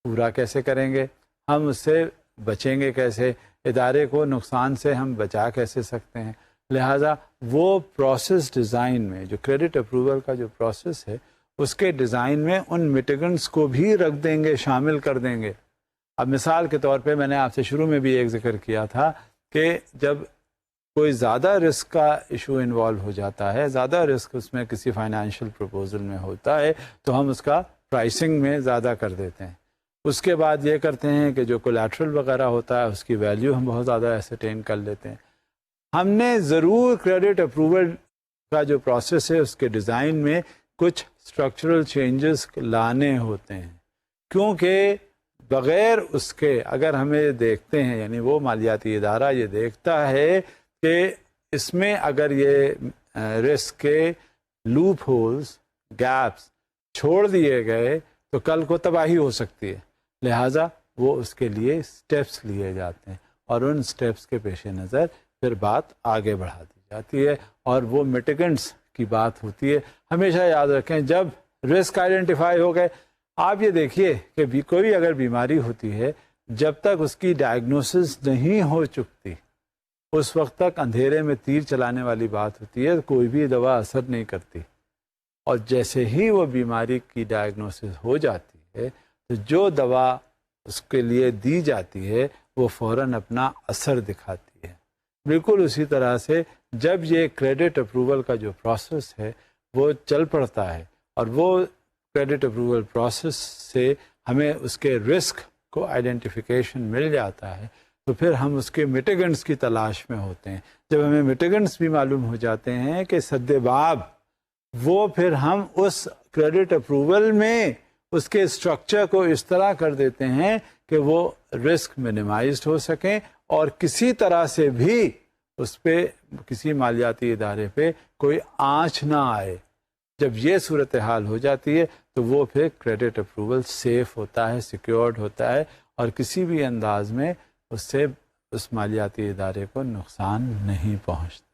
پورا کیسے کریں گے، ہم اس سے بچیں گے کیسے، ادارے کو نقصان سے ہم بچا کیسے سکتے ہیں. لہٰذا وہ پروسیس ڈیزائن میں جو کریڈٹ اپروول کا جو پروسیس ہے اس کے ڈیزائن میں ان میٹیگنٹس کو بھی رکھ دیں گے، شامل کر دیں گے. اب مثال کے طور پہ میں نے آپ سے شروع میں بھی ایک ذکر کیا تھا کہ جب کوئی زیادہ رسک کا ایشو انوالو ہو جاتا ہے، زیادہ رسک اس میں کسی فائنینشیل پروپوزل میں ہوتا ہے تو ہم اس کا پرائسنگ میں زیادہ کر دیتے ہیں. اس کے بعد یہ کرتے ہیں کہ جو کولیٹرل وغیرہ ہوتا ہے اس کی ویلیو ہم بہت زیادہ ایسرٹین کر لیتے ہیں. ہم نے ضرور کریڈٹ اپروول کا جو پروسیس ہے اس کے ڈیزائن میں کچھ اسٹرکچرل چینجز لانے ہوتے ہیں، کیونکہ بغیر اس کے اگر ہمیں دیکھتے ہیں، یعنی وہ مالیاتی ادارہ یہ دیکھتا ہے کہ اس میں اگر یہ رسک کے لوپ ہولز، گیپس چھوڑ دیے گئے تو کل کو تباہی ہو سکتی ہے. لہٰذا وہ اس کے لیے سٹیپس لیے جاتے ہیں اور ان سٹیپس کے پیش نظر پھر بات آگے بڑھا دی جاتی ہے اور وہ میٹیگنٹس کی بات ہوتی ہے. ہمیشہ یاد رکھیں جب رسک آئیڈینٹیفائی ہو گئے، آپ یہ دیکھیے کہ کوئی اگر بیماری ہوتی ہے جب تک اس کی ڈائگنوسس نہیں ہو چکتی اس وقت تک اندھیرے میں تیر چلانے والی بات ہوتی ہے، کوئی بھی دوا اثر نہیں کرتی. اور جیسے ہی وہ بیماری کی ڈائگنوسس ہو جاتی ہے تو جو دوا اس کے لیے دی جاتی ہے وہ فوراً اپنا اثر دکھاتی ہے. بالکل اسی طرح سے جب یہ کریڈٹ اپروول کا جو پروسیس ہے وہ چل پڑتا ہے اور وہ کریڈٹ اپروول پروسیس سے ہمیں اس کے رسک کو آئیڈینٹیفیکیشن مل جاتا ہے تو پھر ہم اس کے میٹیگنٹس کی تلاش میں ہوتے ہیں. جب ہمیں میٹیگنٹس بھی معلوم ہو جاتے ہیں کہ سد باب، وہ پھر ہم اس کریڈٹ اپروول میں اس کے اسٹرکچر کو اس طرح کر دیتے ہیں کہ وہ رسک منیمائزڈ ہو سکیں اور کسی طرح سے بھی اس پہ کسی مالیاتی ادارے پہ کوئی آنچ نہ آئے. جب یہ صورتحال ہو جاتی ہے تو وہ پھر کریڈٹ اپروول سیف ہوتا ہے، سیکیورڈ ہوتا ہے اور کسی بھی انداز میں اس سے اس مالیاتی ادارے کو نقصان نہیں پہنچتا.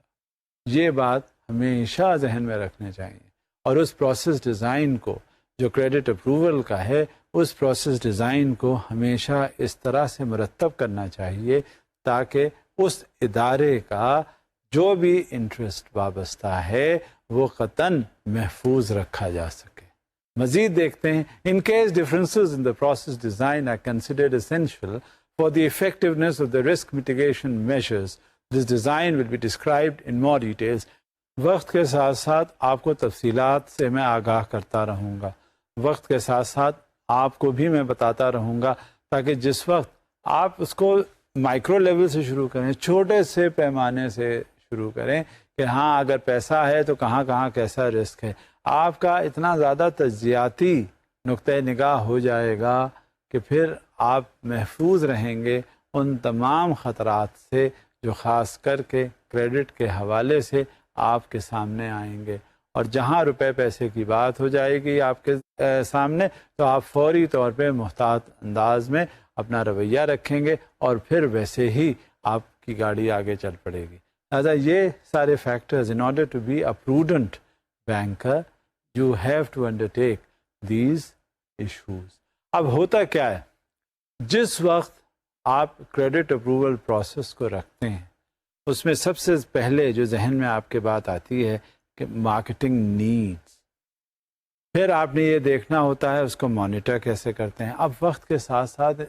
یہ بات ہمیشہ ذہن میں رکھنے چاہیے اور اس پروسیس ڈیزائن کو جو کریڈٹ اپروول کا ہے اس پروسیس ڈیزائن کو ہمیشہ اس طرح سے مرتب کرنا چاہیے تاکہ اس ادارے کا جو بھی انٹرسٹ وابستہ ہے وہ قطعاً محفوظ رکھا جا سکے. مزید دیکھتے ہیں in case differences in the process design are considered essential for the effectiveness of the risk mitigation measures, this design will be described in more details. وقت کے ساتھ ساتھ آپ کو تفصیلات سے میں آگاہ کرتا رہوں گا، وقت کے ساتھ ساتھ آپ کو بھی میں بتاتا رہوں گا تاکہ جس وقت آپ اس کو مائکرو لیول سے شروع کریں، چھوٹے سے پیمانے سے شروع کریں کہ ہاں اگر پیسہ ہے تو کہاں کہاں کیسا رسک ہے، آپ کا اتنا زیادہ تجزیاتی نقطۂ نگاہ ہو جائے گا کہ پھر آپ محفوظ رہیں گے ان تمام خطرات سے جو خاص کر کے کریڈٹ کے حوالے سے آپ کے سامنے آئیں گے. اور جہاں روپے پیسے کی بات ہو جائے گی آپ کے سامنے تو آپ فوری طور پہ محتاط انداز میں اپنا رویہ رکھیں گے اور پھر ویسے ہی آپ کی گاڑی آگے چل پڑے گی. لہٰذا یہ سارے factors in order to be a prudent banker you have to undertake these issues. اب ہوتا کیا ہے، جس وقت آپ کریڈٹ اپروول پروسیس کو رکھتے ہیں اس میں سب سے پہلے جو ذہن میں آپ کے بات آتی ہے کہ مارکیٹنگ نیڈز، پھر آپ نے یہ دیکھنا ہوتا ہے اس کو مانیٹر کیسے کرتے ہیں. اب وقت کے ساتھ ساتھ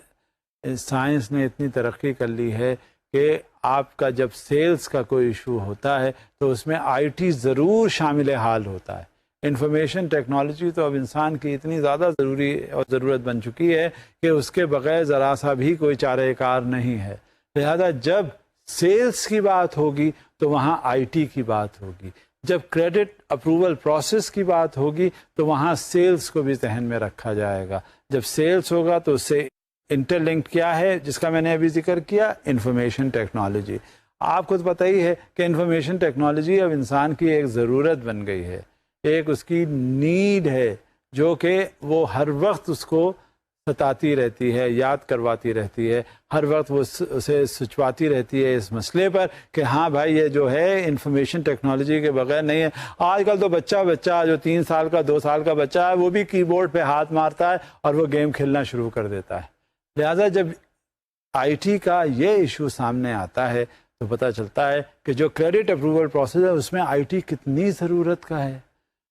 سائنس نے اتنی ترقی کر لی ہے کہ آپ کا جب سیلز کا کوئی ایشو ہوتا ہے تو اس میں آئی ٹی ضرور شامل حال ہوتا ہے. انفارمیشن ٹیکنالوجی تو اب انسان کی اتنی زیادہ ضروری اور ضرورت بن چکی ہے کہ اس کے بغیر ذرا سا بھی کوئی چارہ کار نہیں ہے. لہذا جب سیلز کی بات ہوگی تو وہاں آئی ٹی کی بات ہوگی، جب کریڈٹ اپروول پروسیس کی بات ہوگی تو وہاں سیلز کو بھی ذہن میں رکھا جائے گا. جب سیلز ہوگا تو اس سے انٹر لنکڈ کیا ہے جس کا میں نے ابھی ذکر کیا، انفارمیشن ٹیکنالوجی. آپ کو تو پتہ ہی ہے کہ انفارمیشن ٹیکنالوجی اب انسان کی ایک ضرورت بن گئی ہے، ایک اس کی نیڈ ہے جو کہ وہ ہر وقت اس کو ستاتی رہتی ہے, یاد کرواتی رہتی ہے, ہر وقت وہ اسے سچواتی رہتی ہے اس مسئلے پر کہ ہاں بھائی یہ جو ہے انفارمیشن ٹیکنالوجی کے بغیر نہیں ہے. آج کل تو بچہ جو 3 سال کا 2 سال کا بچہ ہے وہ بھی کی بورڈ پہ ہاتھ مارتا ہے اور وہ گیم کھیلنا شروع کر دیتا ہے. لہٰذا جب آئی ٹی کا یہ ایشو سامنے آتا ہے تو پتہ چلتا ہے کہ جو کریڈٹ اپروول پروسیس ہے اس میں آئی ٹی کتنی ضرورت کا ہے.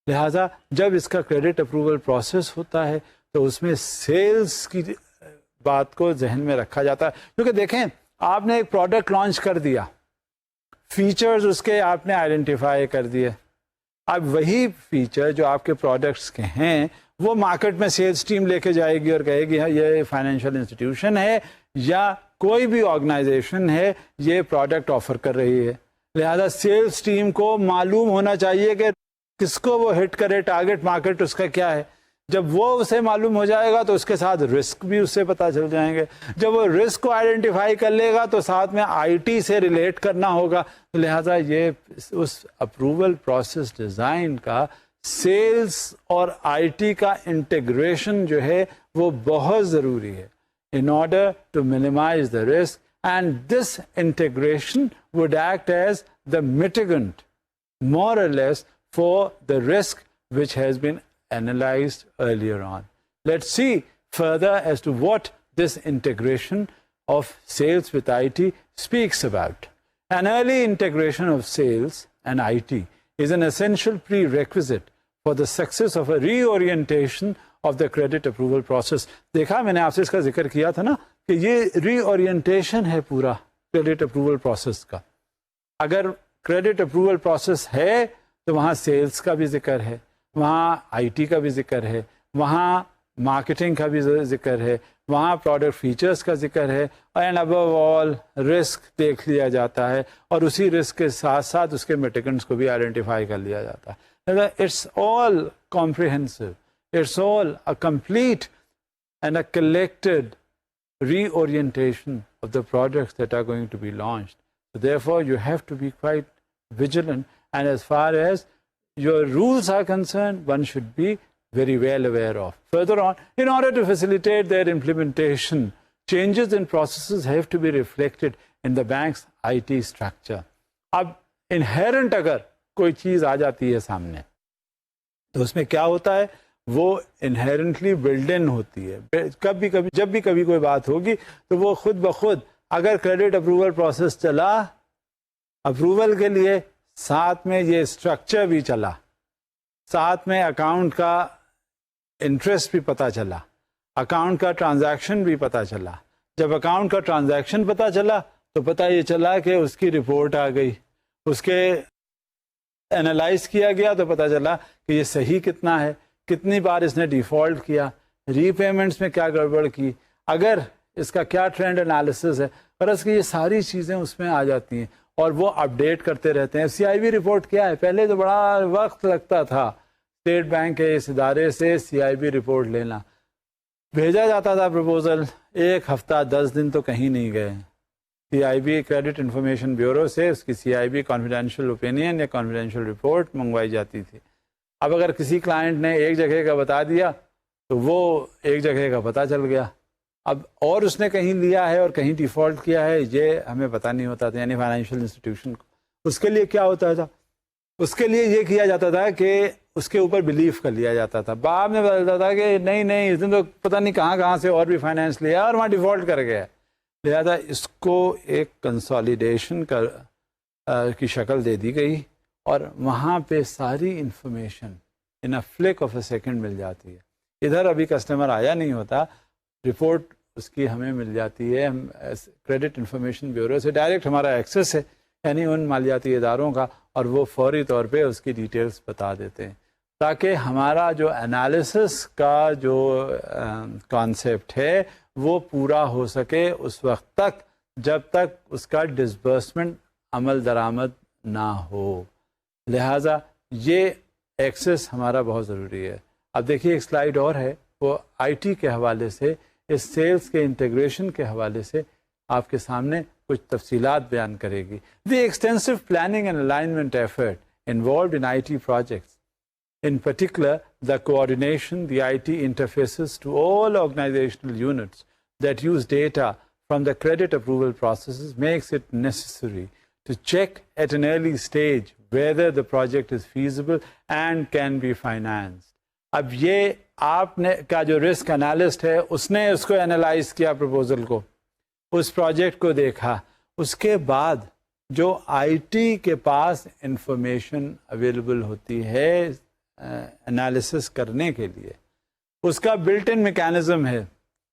لہٰذا جب اس کا کریڈٹ اپروول پروسیس ہوتا ہے تو اس میں سیلز کی بات کو ذہن میں رکھا جاتا ہے. کیونکہ دیکھیں آپ نے ایک پروڈکٹ لانچ کر دیا, فیچرز اس کے آپ نے آئیڈینٹیفائی کر دیے, اب وہی فیچر جو آپ کے پروڈکٹس کے ہیں وہ مارکیٹ میں سیلز ٹیم لے کے جائے گی اور کہے گی ہاں یہ فائنینشیل انسٹیٹیوشن ہے یا کوئی بھی آرگنائزیشن ہے یہ پروڈکٹ آفر کر رہی ہے. لہذا سیلز ٹیم کو معلوم ہونا چاہیے کہ کس کو وہ ہٹ کرے, ٹارگٹ مارکیٹ اس کا کیا ہے. جب وہ اسے معلوم ہو جائے گا تو اس کے ساتھ رسک بھی اس سے پتہ چل جائیں گے. جب وہ رسک کو آئیڈینٹیفائی کر لے گا تو ساتھ میں آئی ٹی سے ریلیٹ کرنا ہوگا. لہذا یہ اس اپروول پروسیس ڈیزائن کا سیلز اور آئی ٹی کا انٹیگریشن جو ہے وہ بہت ضروری ہے in order to minimize the risk, and this integration would act as the mitigant more or less for the risk which has been analyzed earlier on. Let's see further as to what this integration of sales with IT speaks about. An early integration of sales and IT is an essential prerequisite for the success of a reorientation of the credit approval process. دیکھا میں نے آپ سے اس کا ذکر کیا تھا نا کہ یہ ری اورینٹیشن ہے پورا کریڈٹ اپروول پروسیس کا. اگر کریڈٹ اپروول پروسیس ہے تو وہاں سیلز کا بھی ذکر ہے, وہاں آئی ٹی کا بھی ذکر ہے, وہاں مارکیٹنگ کا بھی ذکر ہے, وہاں پروڈکٹ فیچرز کا ذکر ہے, اینڈ ابو آل رسک دیکھ لیا جاتا ہے اور اسی رسک کے ساتھ ساتھ اس کے میٹیگنٹس کو بھی آئیڈینٹیفائی کر لیا جاتا ہے. It's all comprehensive. It's all a complete and a collected reorientation of the products that are going to be launched. So therefore, you have to be quite vigilant. And as far as your rules are concerned, one should be very well aware of. Further on, in order to facilitate their implementation, changes in processes have to be reflected in the bank's IT structure. اب inherent اگر کوئی چیز آ جاتی ہے سامنے تو اس میں کیا ہوتا ہے, وہ انہیرنٹلی بلڈ ان ہوتی ہے. کبھی جب بھی کوئی بات ہوگی تو وہ خود بخود اگر کریڈٹ اپروول پروسیس چلا اپروول کے لیے, ساتھ میں یہ اسٹرکچر بھی چلا, ساتھ میں اکاؤنٹ کا انٹرسٹ بھی پتہ چلا, اکاؤنٹ کا ٹرانزیکشن بھی پتہ چلا. جب اکاؤنٹ کا ٹرانزیکشن پتہ چلا تو پتہ یہ چلا کہ اس کی رپورٹ آ گئی, اس کے اینالائز کیا گیا تو پتہ چلا کہ یہ صحیح کتنا ہے, کتنی بار اس نے ڈیفالٹ کیا, ری پیمنٹس میں کیا گڑبڑ کی, اگر اس کا کیا ٹرینڈ انالیسس ہے. پر اس کی یہ ساری چیزیں اس میں آ جاتی ہیں اور وہ اپڈیٹ کرتے رہتے ہیں. سی آئی بی رپورٹ کیا ہے, پہلے تو بڑا وقت لگتا تھا اسٹیٹ بینک کے اس ادارے سے سی آئی بی رپورٹ لینا, بھیجا جاتا تھا پروپوزل, 1 ہفتہ 10 دن تو کہیں نہیں گئے. سی آئی بی کریڈٹ انفارمیشن بیورو سے اس کی سی آئی بی کانفیڈینشیل اوپینین یا کانفیڈینشیل رپورٹ منگوائی جاتی تھی. اب اگر کسی کلائنٹ نے ایک جگہ کا بتا دیا تو وہ ایک جگہ کا پتہ چل گیا, اب اور اس نے کہیں لیا ہے اور کہیں ڈیفالٹ کیا ہے یہ ہمیں پتہ نہیں ہوتا تھا. یعنی فائنینشیل انسٹیٹیوشن کو اس کے لیے کیا ہوتا تھا, اس کے لیے یہ کیا جاتا تھا کہ اس کے اوپر بلیف کر لیا جاتا تھا. بعد میں بتاتا تھا کہ نہیں اس نے تو پتہ نہیں کہاں سے اور بھی فائنینس لیا اور وہاں ڈیفالٹ کر گیا. لہذا اس کو ایک کنسالیڈیشن کی شکل دے دی گئی اور وہاں پہ ساری information in a flick of a second مل جاتی ہے. ادھر ابھی کسٹمر آیا نہیں ہوتا, رپورٹ اس کی ہمیں مل جاتی ہے. ہم کریڈٹ انفارمیشن بیورو سے ڈائریکٹ ہمارا ایکسیس ہے یعنی ان مالیاتی اداروں کا, اور وہ فوری طور پہ اس کی ڈیٹیلز بتا دیتے ہیں تاکہ ہمارا جو انالیسس کا جو کانسیپٹ ہے وہ پورا ہو سکے اس وقت تک جب تک اس کا ڈسبرسمنٹ عمل درآمد نہ ہو. لہٰذا یہ ایکسیس ہمارا بہت ضروری ہے. اب دیکھیے ایک سلائیڈ اور ہے, وہ آئی ٹی کے حوالے سے, اس سیلز کے انٹیگریشن کے حوالے سے آپ کے سامنے کچھ تفصیلات بیان کرے گی. The extensive planning and alignment effort involved in I T projects In particular, the coordination, the IT interfaces to all organizational units that use data from the credit approval processes makes it necessary to check at an early stage whether the project is feasible and can be financed. اب یہ آپ نے کا جو risk analyst ہے اس نے اس کو analyse کیا پروپوزل کو, اس پروجیکٹ کو دیکھا, اس کے بعد جو آئی ٹی کے پاس انفارمیشن اویلیبل ہوتی ہے انالیسس کرنے کے لیے, اس کا بلٹ ان میکینزم ہے,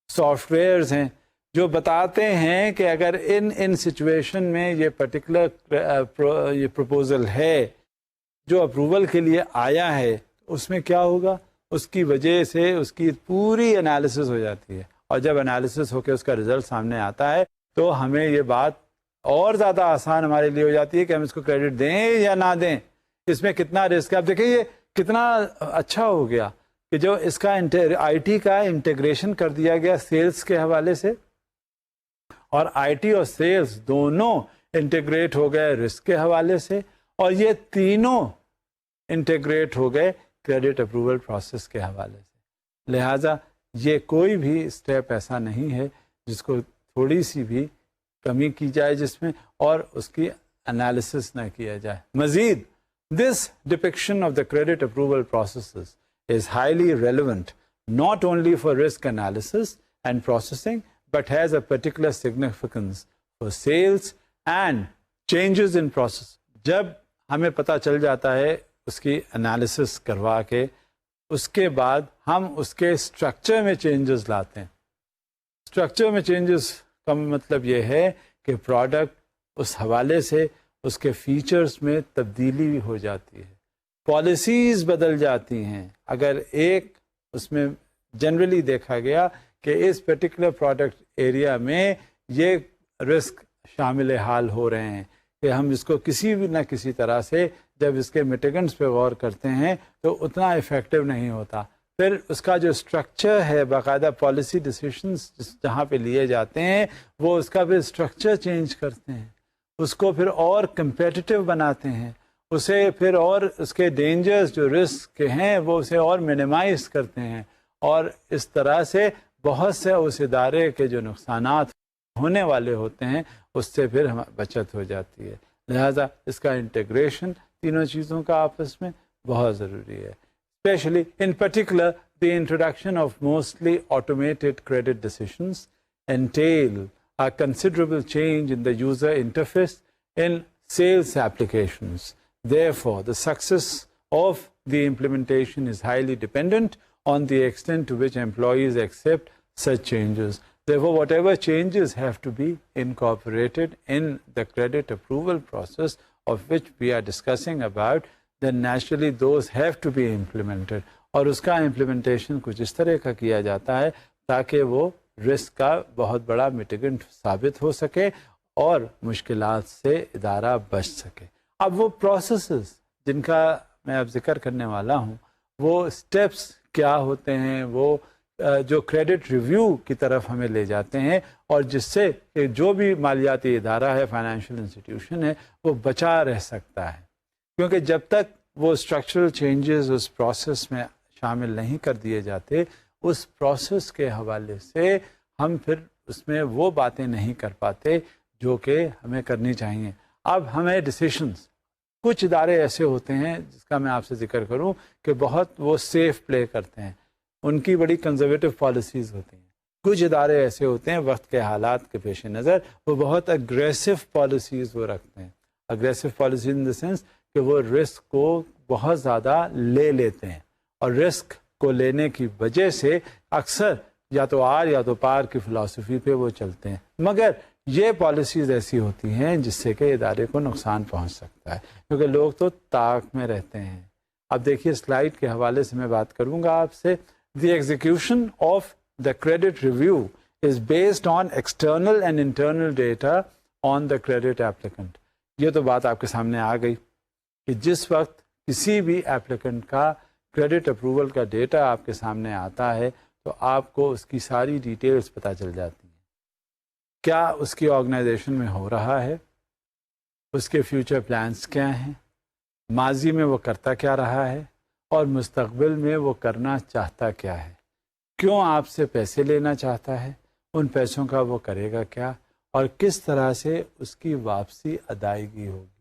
سافٹ ویئرز ہیں جو بتاتے ہیں کہ اگر ان سچویشن میں یہ پرٹیکولر یہ پروپوزل ہے جو اپروول کے لیے آیا ہے, اس میں کیا ہوگا, اس کی وجہ سے اس کی پوری انالیسس ہو جاتی ہے, اور جب انالیسس ہو کے اس کا رزلٹ سامنے آتا ہے تو ہمیں یہ بات اور زیادہ آسان ہمارے لیے ہو جاتی ہے کہ ہم اس کو کریڈٹ دیں یا نہ دیں, اس میں کتنا رسک ہے. آپ دیکھیں یہ کتنا اچھا ہو گیا کہ جو اس کا آئی ٹی کا انٹیگریشن کر دیا گیا سیلز کے حوالے سے, اور آئی ٹی اور سیلز دونوں انٹیگریٹ ہو گئے رسک کے حوالے سے, اور یہ تینوں انٹیگریٹ ہو گئے کریڈٹ اپروول پروسیس کے حوالے سے. لہٰذا یہ کوئی بھی اسٹیپ ایسا نہیں ہے جس کو تھوڑی سی بھی کمی کی جائے جس میں, اور اس کی انالیسس نہ کیا جائے. مزید this depiction of the credit approval processes is highly relevant not only for risk analysis and processing but has a particular significance for sales and changes in process. جب ہمیں پتہ چل جاتا ہے اس کی انالیسس کروا کے, اس کے بعد ہم اس کے اسٹرکچر میں چینجز لاتے ہیں. اسٹرکچر میں چینجز کا مطلب یہ ہے کہ پروڈکٹ اس حوالے سے اس کے فیچرز میں تبدیلی ہو جاتی ہے, پالیسیز بدل جاتی ہیں. اگر ایک اس میں جنرلی دیکھا گیا کہ اس پرٹیکولر پروڈکٹ ایریا میں یہ رسک شامل حال ہو رہے ہیں کہ ہم اس کو کسی بھی نہ کسی طرح سے جب اس کے میٹیگنٹس پہ غور کرتے ہیں تو اتنا افیکٹو نہیں ہوتا. پھر اس کا جو اسٹرکچر ہے, باقاعدہ پالیسی ڈیسیشنز جہاں پہ لیے جاتے ہیں وہ اس کا پھر اسٹرکچر چینج کرتے ہیں, اس کو پھر اور کمپیٹیٹیو بناتے ہیں, اسے پھر اور اس کے ڈینجرز جو رسک کے ہیں وہ اسے اور منیمائز کرتے ہیں, اور اس طرح سے بہت سے اس ادارے کے جو نقصانات ہونے والے ہوتے ہیں اس سے پھر بچت ہو جاتی ہے. لہذا اس کا انٹیگریشن تینوں چیزوں کا آپس میں بہت ضروری ہے. Especially in particular the introduction of mostly automated credit decisions entail a considerable change in the user interface in sales applications. Therefore, the success of the implementation is highly dependent on the extent to which employees accept such changes. Therefore, whatever changes have to be incorporated in the credit approval process of which we are discussing about, then naturally those have to be implemented. اور اس کا implementation کچھ اس طرح کا کیا جاتا ہے تاکہ وہ رسک کا بہت بڑا میٹیگنٹ ثابت ہو سکے اور مشکلات سے ادارہ بچ سکے. اب وہ پروسیسز جن کا میں اب ذکر کرنے والا ہوں وہ اسٹیپس کیا ہوتے ہیں, وہ جو کریڈٹ ریویو کی طرف ہمیں لے جاتے ہیں, اور جس سے کہ جو بھی مالیاتی ادارہ ہے, فائنینشیل انسٹیٹیوشن ہے, وہ بچا رہ سکتا ہے. کیونکہ جب تک وہ اسٹرکچرل چینجز اس پروسیس میں شامل نہیں کر دیے جاتے, اس پروسیس کے حوالے سے ہم پھر اس میں وہ باتیں نہیں کر پاتے جو کہ ہمیں کرنی چاہیے. اب ہمیں ڈیسیشنز, کچھ ادارے ایسے ہوتے ہیں جس کا میں آپ سے ذکر کروں کہ بہت وہ سیف پلے کرتے ہیں, ان کی بڑی کنزرویٹو پالیسیز ہوتی ہیں. کچھ ادارے ایسے ہوتے ہیں وقت کے حالات کے پیش نظر وہ بہت اگریسو پالیسیز وہ رکھتے ہیں. Aggressive policies in the sense کہ وہ رسک کو بہت زیادہ لے لیتے ہیں, اور رسک کو لینے کی وجہ سے اکثر یا تو آر یا تو پار کی فلاسفی پہ وہ چلتے ہیں. مگر یہ پالیسیز ایسی ہوتی ہیں جس سے کہ ادارے کو نقصان پہنچ سکتا ہے, کیونکہ لوگ تو طاق میں رہتے ہیں. اب دیکھیے سلائیڈ کے حوالے سے میں بات کروں گا آپ سے. The execution of the credit review is based on external and internal data on the credit applicant. یہ تو بات آپ کے سامنے آ گئی کہ جس وقت کسی بھی ایپلیکنٹ کا کریڈٹ اپروول کا ڈیٹا آپ کے سامنے آتا ہے تو آپ کو اس کی ساری ڈیٹیلز پتہ چل جاتی ہیں. کیا اس کی آرگنائزیشن میں ہو رہا ہے, اس کے فیوچر پلانس کیا ہیں, ماضی میں وہ کرتا کیا رہا ہے, اور مستقبل میں وہ کرنا چاہتا کیا ہے، کیوں آپ سے پیسے لینا چاہتا ہے، ان پیسوں کا وہ کرے گا کیا، اور کس طرح سے اس کی واپسی ادائیگی ہوگی۔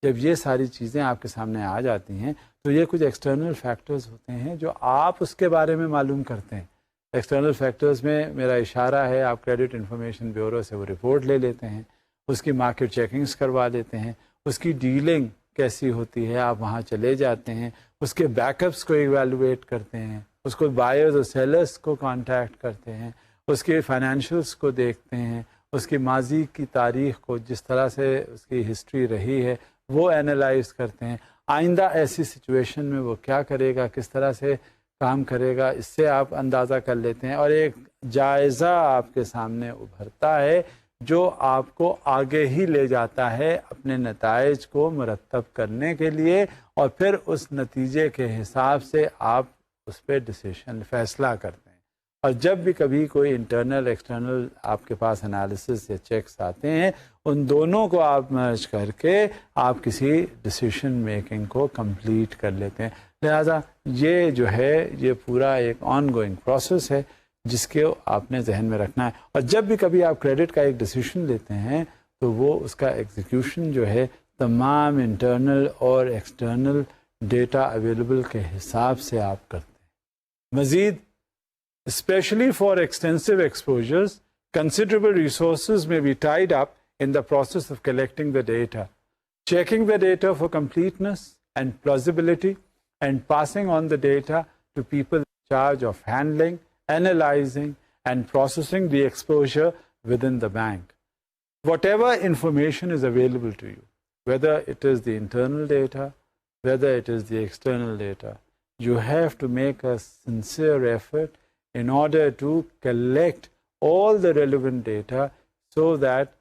جب یہ ساری چیزیں آپ کے سامنے آ جاتی ہیں تو یہ کچھ ایکسٹرنل فیکٹرز ہوتے ہیں جو آپ اس کے بارے میں معلوم کرتے ہیں۔ ایکسٹرنل فیکٹرز میں میرا اشارہ ہے، آپ کریڈٹ انفارمیشن بیورو سے وہ رپورٹ لے لیتے ہیں، اس کی مارکیٹ چیکنگز کروا لیتے ہیں، اس کی ڈیلنگ کیسی ہوتی ہے آپ وہاں چلے جاتے ہیں، اس کے بیک اپس کو ایویلویٹ کرتے ہیں، اس کو بائرز اور سیلرز کو کانٹیکٹ کرتے ہیں، اس کے فائنینشیلس کو دیکھتے ہیں، اس کی ماضی کی تاریخ کو، جس طرح سے اس کی ہسٹری رہی ہے وہ اینالائز کرتے ہیں، آئندہ ایسی سچویشن میں وہ کیا کرے گا، کس طرح سے کام کرے گا، اس سے آپ اندازہ کر لیتے ہیں، اور ایک جائزہ آپ کے سامنے ابھرتا ہے جو آپ کو آگے ہی لے جاتا ہے اپنے نتائج کو مرتب کرنے کے لیے، اور پھر اس نتیجے کے حساب سے آپ اس پہ ڈیسیشن فیصلہ کرتے ہیں۔ اور جب بھی کبھی کوئی انٹرنل ایکسٹرنل آپ کے پاس انالیسس یا چیکس آتے ہیں، ان دونوں کو آپ مرج کر کے آپ کسی ڈیسیشن میکنگ کو کمپلیٹ کر لیتے ہیں۔ لہٰذا یہ جو ہے یہ پورا ایک آن گوئنگ پروسیس ہے جس کے آپ نے ذہن میں رکھنا ہے، اور جب بھی کبھی آپ کریڈٹ کا ایک ڈیسیشن لیتے ہیں تو وہ اس کا ایگزیکیوشن جو ہے تمام انٹرنل اور ایکسٹرنل ڈیٹا اویلیبل کے حساب سے آپ کرتے ہیں۔ مزید especially for extensive exposures, considerable resources may be tied up in the process of collecting the data, checking the data for completeness and plausibility, and passing on the data to people in charge of handling, analyzing, and processing the exposure within the bank. Whatever information is available to you, whether it is the internal data, whether it is the external data, you have to make a sincere effort in order to collect all the relevant data so that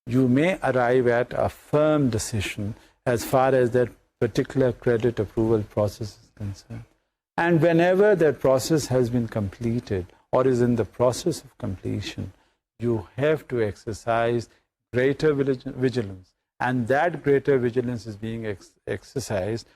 you may arrive at a firm decision as far as that particular credit approval process is concerned. And whenever that process has been completed or is in the process of completion, you have to exercise greater vigilance. And that greater vigilance is being exercised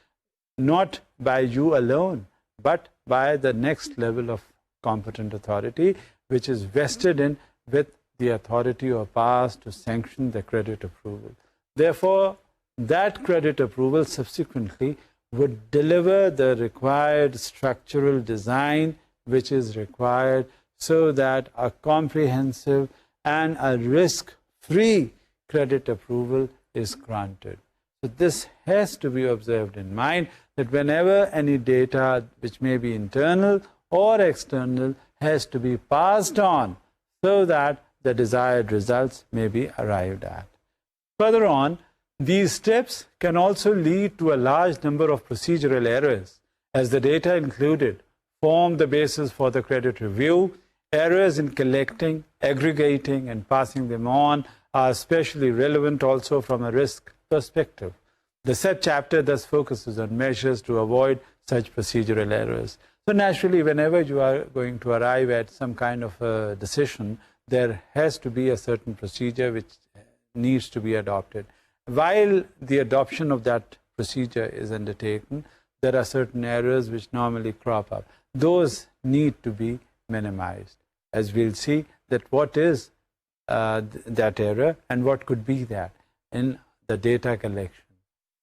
not by you alone, but by the next level of competent authority, which is vested in with the authority or powers to sanction the credit approval. Therefore, that credit approval subsequently would deliver the required structural design which is required so that a comprehensive and a risk-free credit approval is granted. So this has to be observed in mind, that whenever any data which may be internal or external has to be passed on so that the desired results may be arrived at. Further on, these steps can also lead to a large number of procedural errors, as the data included form the basis for the credit review. Errors in collecting, aggregating, and passing them on are especially relevant also from a risk perspective. The said chapter thus focuses on measures to avoid such procedural errors. So naturally, whenever you are going to arrive at some kind of a decision, there has to be a certain procedure which needs to be adopted. While the adoption of that procedure is undertaken, there are certain errors which normally crop up. Those need to be minimized, as we'll see that what is that error and what could be that in the data collection.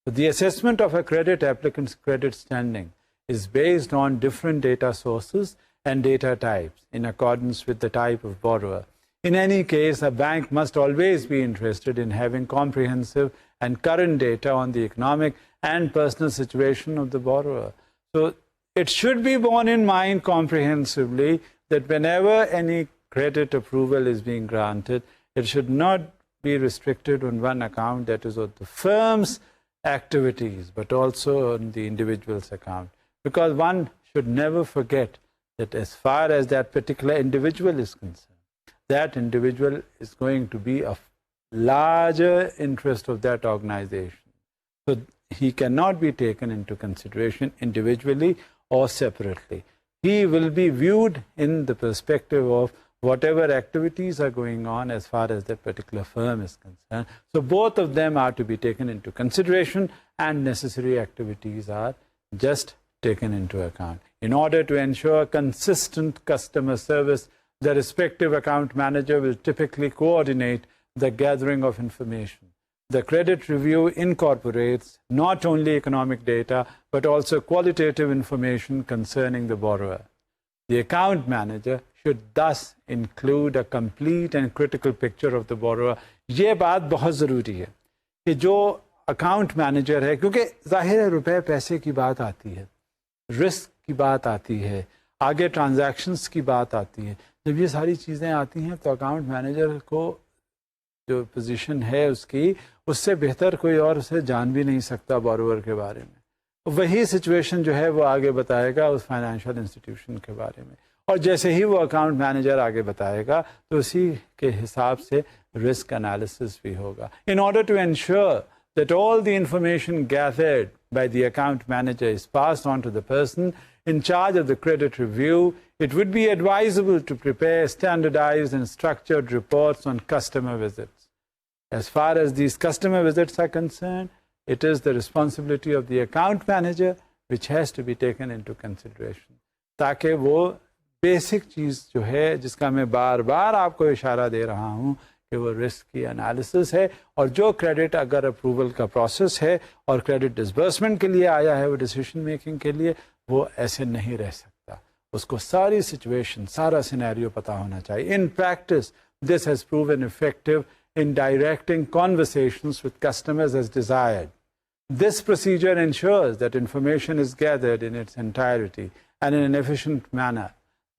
So the assessment of a credit applicant's credit standing is based on different data sources and data types in accordance with the type of borrower. In any case, a bank must always be interested in having comprehensive and current data on the economic and personal situation of the borrower. So it should be borne in mind comprehensively that whenever any credit approval is being granted, it should not be restricted on one account, that is of the firm's activities, but also on the individual's account. Because one should never forget that as far as that particular individual is concerned, that individual is going to be of larger interest of that organization. So he cannot be taken into consideration individually or separately. He will be viewed in the perspective of whatever activities are going on as far as that particular firm is concerned. So both of them are to be taken into consideration, and necessary activities are just taken into account. In order to ensure consistent customer service, the respective account manager will typically coordinate the gathering of information. The credit review incorporates not only economic data, but also qualitative information concerning the borrower. The account manager should thus include a complete and critical picture of the borrower. یہ بات بہت ضروری ہے کہ جو account manager ہے، کیونکہ ظاہر ہے روپے پیسے کی بات آتی ہے، رسک کی بات آتی ہے، آگے ٹرانزیکشنز کی بات آتی ہے. جب یہ ساری چیزیں آتی ہیں تو اکاؤنٹ مینیجر کو جو پوزیشن ہے اس کی، اس سے بہتر کوئی اور اسے جان بھی نہیں سکتا بورور کے بارے میں. وہی سچویشن جو ہے وہ آگے بتائے گا اس فائنینشیل انسٹیٹیوشن کے بارے میں، اور جیسے ہی وہ اکاؤنٹ مینیجر آگے بتائے گا تو اسی کے حساب سے رسک انالیسس بھی ہوگا. In order to ensure that all the information gathered by the account manager is passed on to the person in charge of the credit review, it would be advisable to prepare standardized and structured reports on customer visits. As far as these customer visits are concerned, it is the responsibility of the account manager which has to be taken into consideration. تاکہ وہ basic چیز جو ہے جس کا میں بار بار آپ کو اشارہ دے رہا ہوں کہ وہ رسک کی انالیسس ہے، اور جو کریڈٹ اگر اپروول کا پروسیس ہے اور کریڈٹ ڈسبرسمنٹ کے لیے آیا ہے وہ ڈیسیشن میکنگ کے لیے، وہ ایسے نہیں رہ سکتا. اس کو ساری سچویشن، سارا سینیریو پتہ ہونا چاہیے. In practice this has proven effective in directing conversations with customers as desired. This procedure ensures that information is gathered in its entirety and in an efficient manner.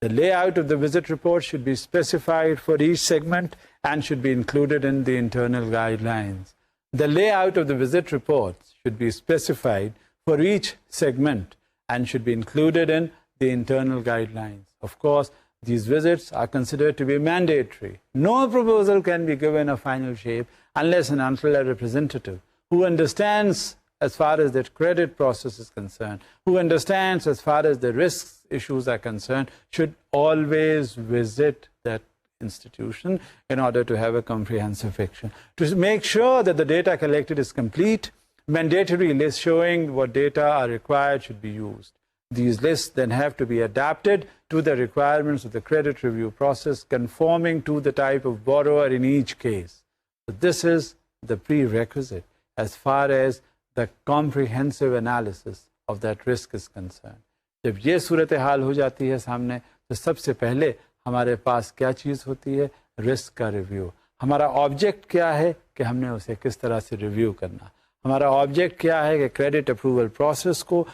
The layout of the visit report should be specified for each segment and should be included in the internal guidelines. The layout of the visit reports should be specified for each segment and should be included in the internal guidelines. Of course, these visits are considered to be mandatory. No proposal can be given a final shape unless and until a representative who understands as far as the credit process is concerned, who understands as far as the risks issues are concerned, should always visit that institution in order to have a comprehensive picture. To make sure that the data collected is complete, mandatory lists showing what data are required should be used. These lists then have to be adapted to the requirements of the credit review process, conforming to the type of borrower in each case. So this is the prerequisite as far as the comprehensive analysis of that risk is concerned. جب یہ صورتحال ہو جاتی ہے سامنے تو سب سے پہلے ہمارے پاس کیا چیز ہوتی ہے؟ رسک کا ریویو. ہمارا آبجیکٹ کیا ہے کہ ہم نے اسے کس طرح سے ریویو کرنا. ہمارا آبجیکٹ کیا ہے کہ کریڈٹ اپروول پروسیس کو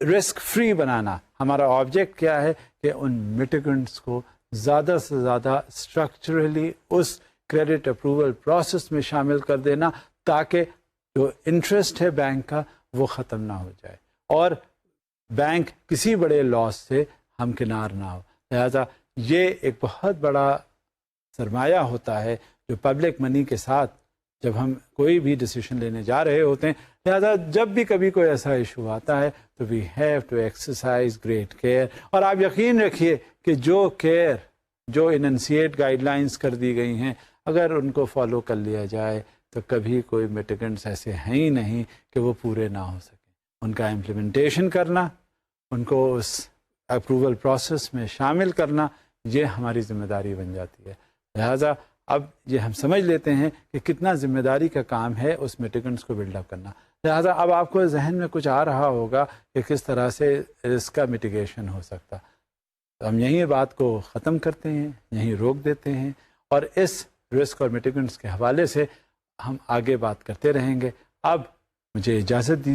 رسک فری بنانا. ہمارا آبجیکٹ کیا ہے کہ ان میٹیگنٹس کو زیادہ سے زیادہ اسٹرکچرلی اس کریڈٹ اپروول پروسیس میں شامل کر دینا تاکہ جو انٹرسٹ ہے بینک کا وہ ختم نہ ہو جائے اور بینک کسی بڑے لاس سے ہمکنار نہ ہو. لہذا یہ ایک بہت بڑا سرمایہ ہوتا ہے جو پبلک منی کے ساتھ جب ہم کوئی بھی ڈیسیشن لینے جا رہے ہوتے ہیں. لہذا جب بھی کبھی کوئی ایسا ایشو آتا ہے تو we have to exercise great care. اور آپ یقین رکھیے کہ جو اننسیٹ گائیڈ لائنس کر دی گئی ہیں اگر ان کو فالو کر لیا جائے تو کبھی کوئی میٹیگنٹس ایسے ہیں ہی نہیں کہ وہ پورے نہ ہو سکیں. ان کا امپلیمنٹیشن کرنا، ان کو اس اپروول پروسیس میں شامل کرنا، یہ ہماری ذمہ داری بن جاتی ہے. لہذا اب یہ ہم سمجھ لیتے ہیں کہ کتنا ذمہ داری کا کام ہے اس میٹیگنٹس کو بلڈ اپ کرنا. لہذا اب آپ کو ذہن میں کچھ آ رہا ہوگا کہ کس طرح سے اس کا میٹیگیشن ہو سکتا. ہم یہیں بات کو ختم کرتے ہیں، یہیں روک دیتے ہیں، اور اس رسک اور میٹیگنٹس کے حوالے سے ہم آگے بات کرتے رہیں گے. اب مجھے اجازت دیجیے.